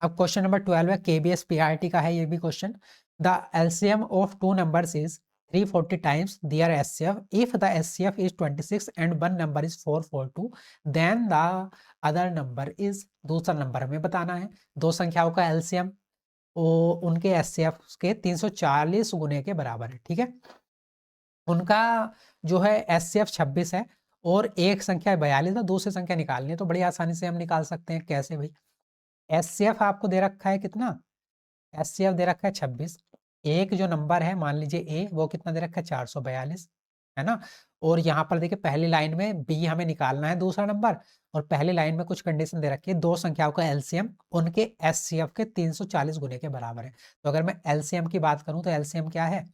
अब क्वेश्चन नंबर 12 है, केबीएस पीआरटी का है ये भी question. The LCM of two numbers is 340 times their HCF if the HCF is 26 and one number is 442 then the other number is, दूसरा नंबर हमें बताना है। दो संख्याओं का एलसीएम उनके एचसीएफ के 340 गुने के बराबर है, ठीक है। उनका जो है एचसीएफ 26 है और एक संख्या 42 है, दूसरी संख्या निकालनी है। तो बड़ी आसानी से हम निकाल सकते हैं। कैसे भाई? एचसीएफ आपको दे रखा है कितना? एचसीएफ दे रखा है 26। एक जो नंबर है मान लीजिए ए, वो कितना दे रखा है? 442, है ना। और यहाँ पर देखिए पहली लाइन में बी हमें निकालना है दूसरा नंबर, और पहली लाइन में कुछ कंडीशन दे रखी है, दो संख्याओं का एलसीएम उनके एचसीएफ के 340 गुने के बराबर है। तो अगर मैं एलसीएम की बात करूं तो एलसीएम क्या है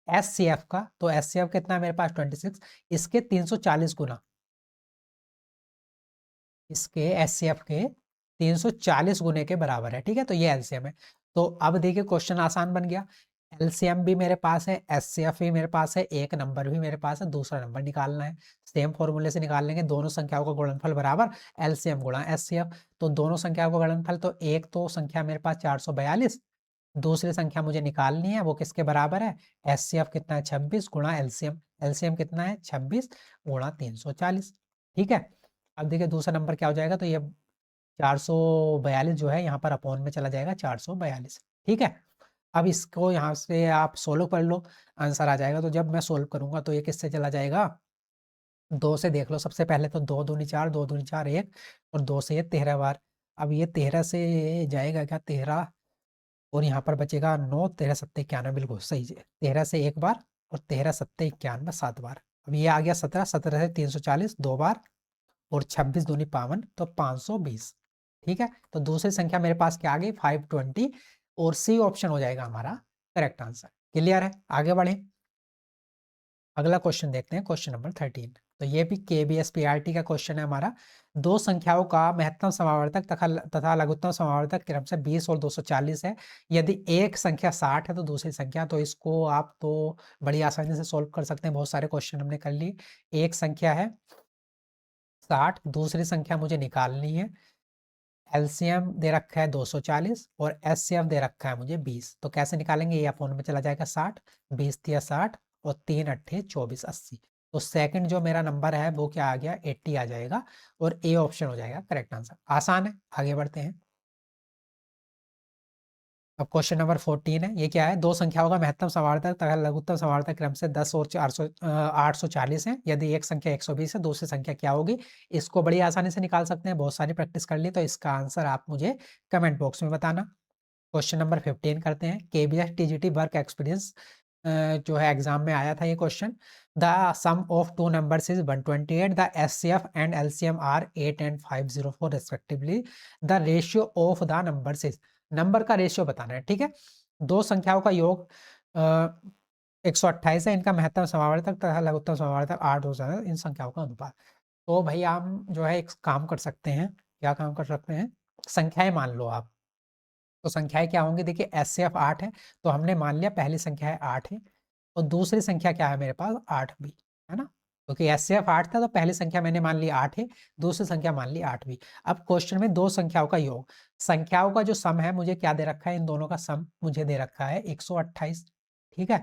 एचसीएफ का? तो एचसीएफ कितना है मेरे पास? 26, इसके 340 गुना, इसके एचसीएफ के 340 गुने के बराबर है, ठीक है। तो ये एलसीएम है। तो अब देखिए क्वेश्चन आसान बन गया। एलसीएम भी मेरे पास है, एचसीएफ भी मेरे पास है, एक नंबर भी मेरे पास है, दूसरा नंबर निकालना है। सेम फॉर्मूले से निकाल लेंगे, दोनों संख्याओं का गुणनफल बराबर एलसीएम गुणा एचसीएफ। तो दोनों संख्याओं का गुणनफल, तो एक तो संख्या मेरे पास 442, दूसरी संख्या मुझे निकालनी है, वो किसके बराबर है? एचसीएफ कितना है? 26 गुणा एलसीएम। एलसीएम कितना है? 26 गुणा 340, ठीक है। अब देखिए दूसरा नंबर क्या हो जाएगा? तो ये 442 जो है यहाँ पर अपॉन में चला जाएगा 442, ठीक है। अब इसको यहाँ से आप सोल्व कर लो, आंसर आ जाएगा। तो जब मैं सोल्व करूंगा तो ये किससे चला जाएगा? दो से देख लो सबसे पहले। तो दो दूनी चार, दो दूनी चार एक, और दो से ये 13 बार। अब ये 13 से जाएगा क्या? 13, और यहाँ पर बचेगा 9, 13 सत्ते 91, बिल्कुल सही है। 13 से एक बार, और 13 सत्ते 91 7 बार। अब ये आ गया 17, 17 से 340 दो बार, और 26 दूनी 52, तो 520, ठीक है। तो दूसरी संख्या मेरे पास क्या आ गई? 520, और सी ऑप्शन हो जाएगा हमारा करेक्ट आंसर। क्लियर है? आगे बढ़े, अगला क्वेश्चन देखते हैं, क्वेश्चन नंबर 13। तो ये भी केबीएस पीआरटी का क्वेश्चन है हमारा। दो संख्याओं का महत्तम समावर्तक तथा लघुत्तम समावर्तक क्रम से 20 और 240 है। यदि एक संख्या 60 है तो दूसरी संख्या, तो इसको आप तो बड़ी आसानी से सोल्व कर सकते हैं। बहुत सारे क्वेश्चन हमने कर लिए। एक संख्या है 60, दूसरी संख्या मुझे निकालनी है। एलसीएम दे रखा है 240 और एचसीएफ दे रखा है मुझे 20। तो कैसे निकालेंगे? ये अपॉन में चला जाएगा 60, 20 तिया 60, और 3 अट्ठे 24 80। तो सेकंड जो मेरा नंबर है वो क्या आ गया? 80 आ जाएगा, और ए ऑप्शन हो जाएगा करेक्ट आंसर। आसान है, आगे बढ़ते हैं। अब क्वेश्चन नंबर 14 है। ये क्या है? दो संख्याओं का महत्तम समावर्तक तथा लघुत्तम समावर्तक क्रम से 10 और 840 है। यदि एक संख्या 120 है, दूसरी संख्या क्या होगी? इसको बड़ी आसानी से निकाल सकते हैं, बहुत सारी प्रैक्टिस कर ली। तो इसका आंसर आप मुझे कमेंट बॉक्स में बताना। क्वेश्चन नंबर 15 करते हैं। केबीएस टीजीटी वर्क एक्सपीरियंस जो है एग्जाम में आया था ये question. The sum of two numbers is 128, the HCF and LCM are 8 and 504 respectively. The ratio of the numbers is, number का रेशियो बताना है, ठीक है। दो संख्याओं का योग 128 है, इनका महत्तम समावर्तक तथा लघुत्तम समावर्तक 8 हो जाता है, इन संख्याओं का अनुपात। तो भाई हम जो है एक काम कर सकते हैं। क्या काम कर सकते हैं? संख्याएं मान लो आप। तो संख्याएं क्या होंगी? देखिए एचसीएफ 8 है, तो हमने मान लिया पहली संख्या है 8 है, और दूसरी संख्या क्या है मेरे पास? 8 भी है ना, क्योंकि एचसीएफ 8 था तो पहली संख्या मैंने मान ली 8 है, दूसरी संख्या मान ली 8 भी। अब क्वेश्चन में दो संख्याओं का योग, संख्याओं का जो सम है मुझे क्या दे रखा है? इन दोनों का सम मुझे दे रखा है 128, ठीक है।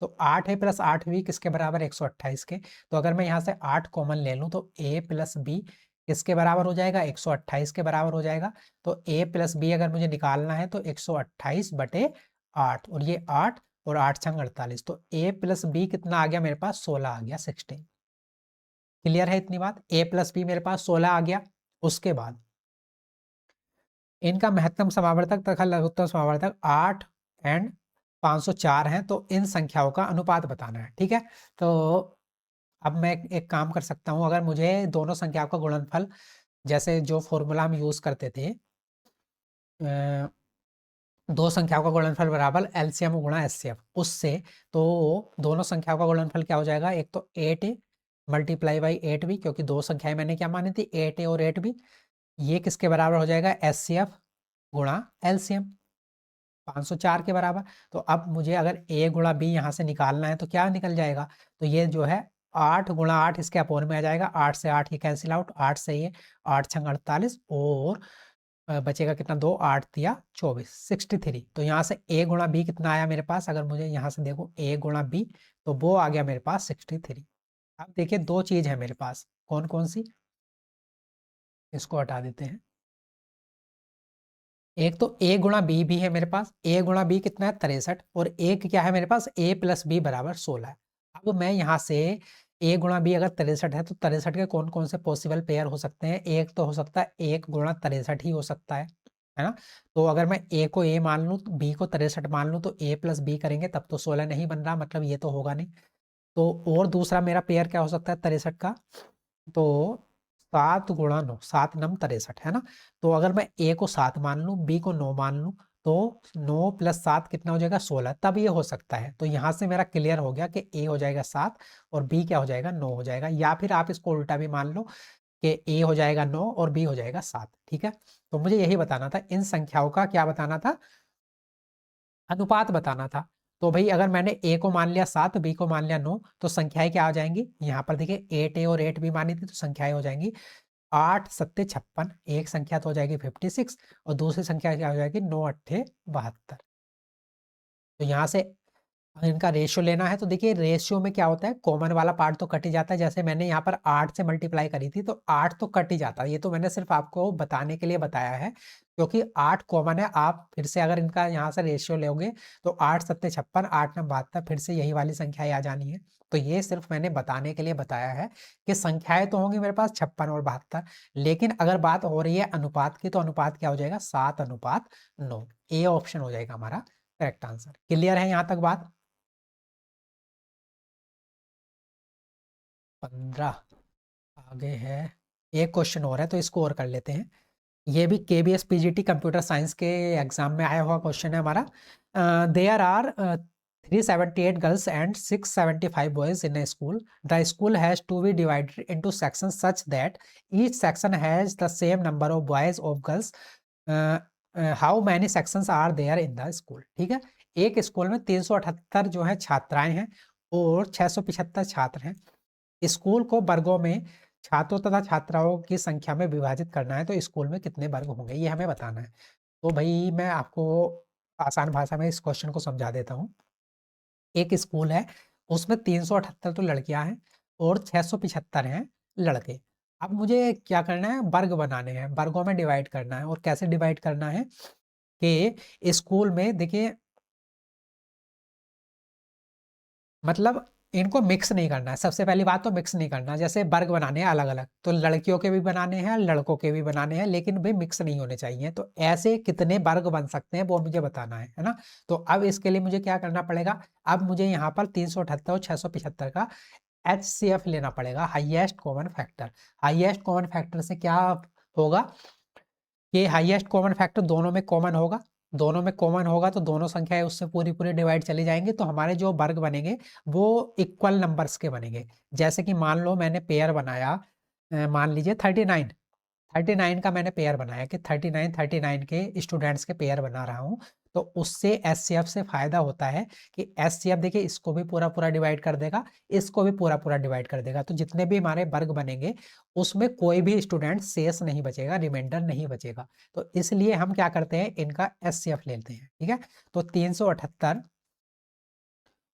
तो 8 है प्लस 8 भी किसके बराबर? 128 के। तो अगर मैं यहाँ से 8 कॉमन ले लूँ तो a प्लस बी किसके बराबर हो जाएगा? 128 के बराबर हो जाएगा। तो a प्लस बी अगर मुझे निकालना है तो 128 बटे 8, और ये 8 और 8 छंग 48, तो a प्लस बी कितना आ गया मेरे पास? 16 आ गया, 16। क्लियर है इतनी बात? a प्लस बी मेरे पास 16 आ गया। उसके बाद इनका महत्तम समावर्तक तथा लघुत्तम समावर्तक 8 एंड 504 हैं, तो इन संख्याओं का अनुपात बताना है, ठीक है। तो अब मैं एक काम कर सकता हूं, अगर मुझे दोनों संख्याओं का गुणनफल, जैसे जो फॉर्मूला हम यूज करते थे, दो संख्याओं का गुणनफल बराबर एलसीएम गुणा एचसीएफ, उससे तो दोनों संख्याओं का गुणनफल क्या हो जाएगा? एक तो 8a मल्टीप्लाई बाई 8b, क्योंकि दो संख्याएं मैंने क्या मानी थी? 8a और 8b। ये किसके बराबर हो जाएगा? एचसीएफ गुणा एलसीएम 504 के बराबर। तो अब मुझे अगर a गुणा b यहाँ से निकालना है तो क्या निकल जाएगा, तो ये जो है 8 गुणा 8 इसके अपोन में आ जाएगा, 8 से 8 ये कैंसिल आउट, 8 से ये 8 छंग 48 और बचेगा कितना, 2 8 दिया 24 63। तो यहाँ से a गुणा b कितना आया मेरे पास, अगर मुझे यहाँ से देखो a गुणा b तो वो आ गया मेरे पास 63। अब देखिए दो चीज है मेरे पास, कौन कौन सी, इसको हटा देते हैं। एक तो a गुणा बी भी है मेरे पास, a गुणा बी कितना है 63, और एक क्या है मेरे पास a प्लस बी बराबर 16 है। अब मैं यहाँ से a गुणा बी अगर 63 है तो 63 के कौन कौन से पॉसिबल पेयर हो सकते हैं, एक तो हो सकता है 1 गुणा 63 ही हो सकता है ना। तो अगर मैं a को a मान लूँ, b को 63 मान लूँ, तो a प्लस बी करेंगे तब तो 16 नहीं बन रहा, मतलब ये तो होगा नहीं। तो और दूसरा मेरा पेयर क्या हो सकता है 63 का, तो 7 गुणा 9, 7 नम 63 है ना। तो अगर मैं a को 7 मान लूँ, b को 9 मान लूँ, तो 9 प्लस 7 कितना हो जाएगा 16, तब ये हो सकता है। तो यहाँ से मेरा क्लियर हो गया कि a हो जाएगा 7 और b क्या हो जाएगा 9 हो जाएगा, या फिर आप इसको उल्टा भी मान लो कि a हो जाएगा 9 और b हो जाएगा 7। ठीक है, तो मुझे यही बताना था, इन संख्याओं का क्या बताना था, अनुपात बताना था। तो भाई अगर मैंने a को मान लिया 7, b को मान लिया 9, तो संख्याएं क्या आ जाएंगी, यहाँ पर देखिए 8a और 8b मानी थी तो संख्याएं हो जाएंगी 8 सत्ते 56, एक संख्या तो हो जाएगी 56 और दूसरी संख्या क्या हो जाएगी 9 अट्ठे 72। तो यहाँ से इनका रेशियो लेना है, तो देखिए रेशियो में क्या होता है, कॉमन वाला पार्ट तो कट ही जाता है। जैसे मैंने यहाँ पर 8 से मल्टीप्लाई करी थी तो 8 तो कट ही जाता है, ये तो मैंने सिर्फ आपको बताने के लिए बताया है क्योंकि 8 कॉमन है। आप फिर से अगर इनका यहाँ से रेशियो लोगे तो 8 सत्ते 56, 8 नौ 72, फिर से यही वाली संख्याएं आ जानी है। तो ये सिर्फ मैंने बताने के लिए बताया है कि संख्याएं तो होंगी मेरे पास 56 और 72, लेकिन अगर बात हो रही है अनुपात की तो अनुपात क्या हो जाएगा 7:9। ए ऑप्शन हो जाएगा हमारा करेक्ट आंसर। क्लियर है यहाँ तक बात। 15 आगे है, एक क्वेश्चन और है तो इसको और कर लेते हैं। ये भी KBS PGT कंप्यूटर साइंस के एग्जाम में आया हुआ क्वेश्चन है हमारा। There are 378 girls and 675 boys in a school. The school has to be divided into sections such that each section has the same number of boys of girls. How many sections are there in the school. ठीक है, एक school में 378 जो है छात्राएं हैं और 675 छात्र हैं। स्कूल को वर्गों में छात्रों तथा छात्राओं की संख्या में विभाजित करना है, तो स्कूल में कितने वर्ग होंगे ये हमें बताना है। तो भाई मैं आपको आसान भाषा में इस क्वेश्चन को समझा देता हूँ। एक स्कूल है, उसमें 378 तो लड़कियां हैं और 675 हैं लड़के। अब मुझे क्या करना है, वर्ग बनाने हैं, वर्गों में डिवाइड करना है। और कैसे डिवाइड करना है कि स्कूल में देखिए, मतलब इनको मिक्स नहीं करना है। सबसे पहली बात तो मिक्स नहीं करना, जैसे वर्ग बनाने हैं अलग अलग, तो लड़कियों के भी बनाने हैं लड़कों के भी बनाने हैं, लेकिन भाई मिक्स नहीं होने चाहिए। तो ऐसे कितने वर्ग बन सकते हैं वो मुझे बताना है ना। तो अब इसके लिए मुझे क्या करना पड़ेगा, अब मुझे यहाँ पर 378 और 675 का HCF लेना पड़ेगा, highest common factor. Highest common factor से क्या होगा कि हाईएस्ट कॉमन फैक्टर दोनों में कॉमन होगा, दोनों में कॉमन होगा तो दोनों संख्याएं उससे पूरी पूरी डिवाइड चली जाएंगी, तो हमारे जो वर्ग बनेंगे वो इक्वल नंबर्स के बनेंगे। जैसे कि मान लो मैंने पेयर बनाया, मान लीजिए 39, 39 का मैंने पेयर बनाया कि 39 के स्टूडेंट्स के पेयर बना रहा हूँ। तो उससे एचसीएफ से फायदा होता है कि एचसीएफ देखिए इसको भी पूरा पूरा डिवाइड कर देगा, इसको भी पूरा पूरा डिवाइड कर देगा, तो जितने भी हमारे वर्ग बनेंगे उसमें कोई भी स्टूडेंट शेष नहीं बचेगा, रिमाइंडर नहीं बचेगा। तो इसलिए हम क्या करते हैं, इनका एचसीएफ लेते हैं। ठीक है, तो 378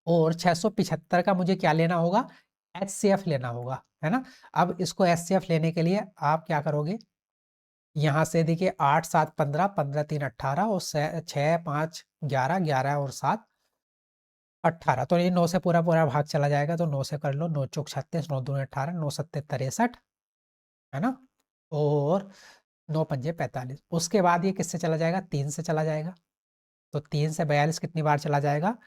और 675 का मुझे क्या लेना होगा, एचसीएफ लेना होगा, है ना। अब इसको एचसीएफ लेने के लिए आप क्या करोगे, यहाँ से देखिए 8 7 15, 15 3 18 और 6 5 11, 11 और 7 18। तो ये 9 से पूरा पूरा भाग चला जाएगा, तो 9 से कर लो, 9 चौक 36, 9 दूनी 18, 9 सत्ते 63, है ना। और 9 पंजे 45। उसके बाद ये किससे चला जाएगा, 3 से चला जाएगा। तो 3 से 42 कितनी बार चला जाएगा,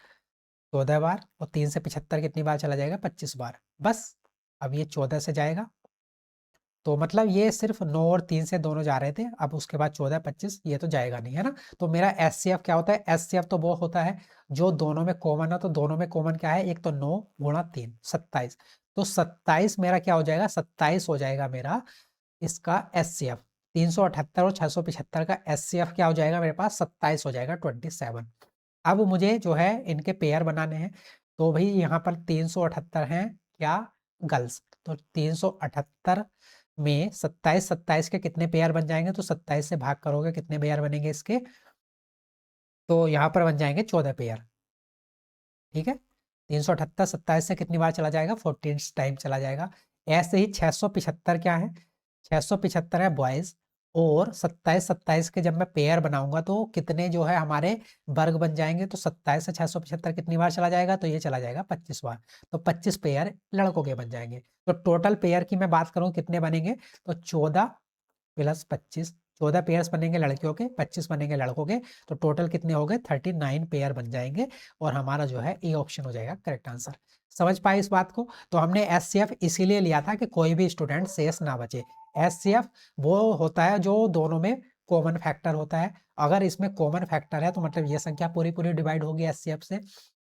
14 बार। और 3 से 75 कितनी बार चला जाएगा, 25 बार। बस अब ये 14 से जाएगा, तो मतलब ये सिर्फ 9 और 3 से दोनों जा रहे थे, अब उसके बाद 14 25 ये तो जाएगा नहीं, है ना। तो मेरा एचसीएफ क्या होता है, एचसीएफ तो वो होता है जो दोनों में कॉमन है। तो दोनों में कॉमन क्या है, एक तो 9 गुणा 3 27। तो 27 मेरा क्या हो जाएगा, 27 हो जाएगा मेरा इसका एचसीएफ। 378 और 675 का एचसीएफ क्या हो जाएगा मेरे पास, 27 हो जाएगा, 27। अब मुझे जो है इनके पेयर बनाने हैं। तो भाई यहाँ पर 378 हैं क्या, गर्ल्स, तो 378 में 27 27 के कितने पेयर बन जाएंगे, तो 27 से भाग करोगे कितने पेयर बनेंगे इसके, तो यहाँ पर बन जाएंगे 14 पेयर। ठीक है, 378 27 से कितनी बार चला जाएगा, 14 टाइम चला जाएगा। ऐसे ही 675 क्या है, 675 है बॉयज, और 27 27 के जब मैं पेयर बनाऊंगा तो कितने जो है हमारे वर्ग बन जाएंगे, तो 27 से 675 कितनी बार चला जाएगा, तो ये चला जाएगा 25 बार, तो 25 पेयर लड़कों के बन जाएंगे। तो टोटल पेयर की मैं बात करूं कितने बनेंगे, तो 14 प्लस 25, 14 पेयर्स बनेंगे लड़कियों के, 25 बनेंगे लड़कों के, तो टोटल कितने हो गए, 39 पेयर बन जाएंगे, और हमारा जो है ए ऑप्शन हो जाएगा करेक्ट आंसर। समझ पाए इस बात को। तो हमने एचसीएफ इसीलिए लिया था कि कोई भी स्टूडेंट शेष ना बचे। एचसीएफ वो होता है जो दोनों में कॉमन फैक्टर होता है, अगर इसमें कॉमन फैक्टर है तो मतलब ये संख्या पूरी पूरी डिवाइड होगी एचसीएफ से,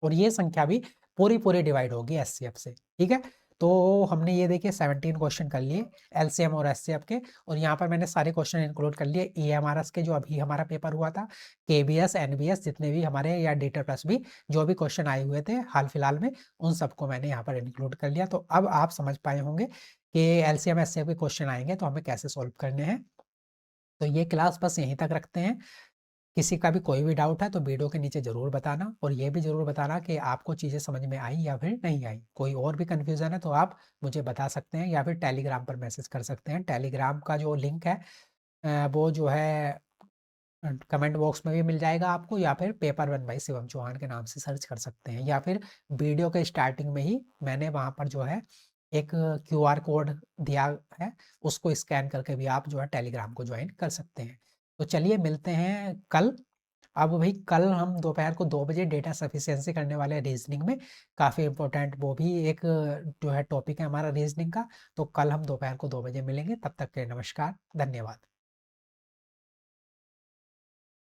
और ये संख्या भी पूरी पूरी डिवाइड होगी एचसीएफ से। ठीक है, तो हमने ये देखिए 17 क्वेश्चन कर लिए एलसीएम और एचसीएफ के, और यहाँ पर मैंने सारे क्वेश्चन इंक्लूड कर लिए ईएमआरएस के जो अभी हमारा पेपर हुआ था, केबीएस एनबीएस जितने भी हमारे या डेटा प्लस भी जो भी क्वेश्चन आए हुए थे हाल फिलहाल में, उन सबको मैंने यहाँ पर इंक्लूड कर लिया। तो अब आप समझ पाए होंगे कि एलसीएम एचसीएफ के क्वेश्चन आएंगे तो हमें कैसे सॉल्व करने हैं। तो ये क्लास बस यहीं तक रखते हैं। किसी का भी कोई भी डाउट है तो वीडियो के नीचे ज़रूर बताना, और ये भी ज़रूर बताना कि आपको चीज़ें समझ में आई या फिर नहीं आई। कोई और भी कन्फ्यूज़न है तो आप मुझे बता सकते हैं, या फिर टेलीग्राम पर मैसेज कर सकते हैं। टेलीग्राम का जो लिंक है वो जो है कमेंट बॉक्स में भी मिल जाएगा आपको, या फिर paper one by Shivam Chauhan के नाम से सर्च कर सकते हैं, या फिर वीडियो के स्टार्टिंग में ही मैंने वहाँ पर जो है एक क्यूआर कोड दिया है, उसको स्कैन करके भी आप जो है टेलीग्राम को ज्वाइन कर सकते हैं। तो चलिए मिलते हैं कल। अब भाई कल हम दोपहर को 2 बजे डेटा सफिशिएंसी करने वाले हैं रीजनिंग में, काफ़ी इंपॉर्टेंट वो भी एक जो है टॉपिक है हमारा रीजनिंग का। तो कल हम दोपहर को 2 बजे मिलेंगे, तब तक के नमस्कार, धन्यवाद।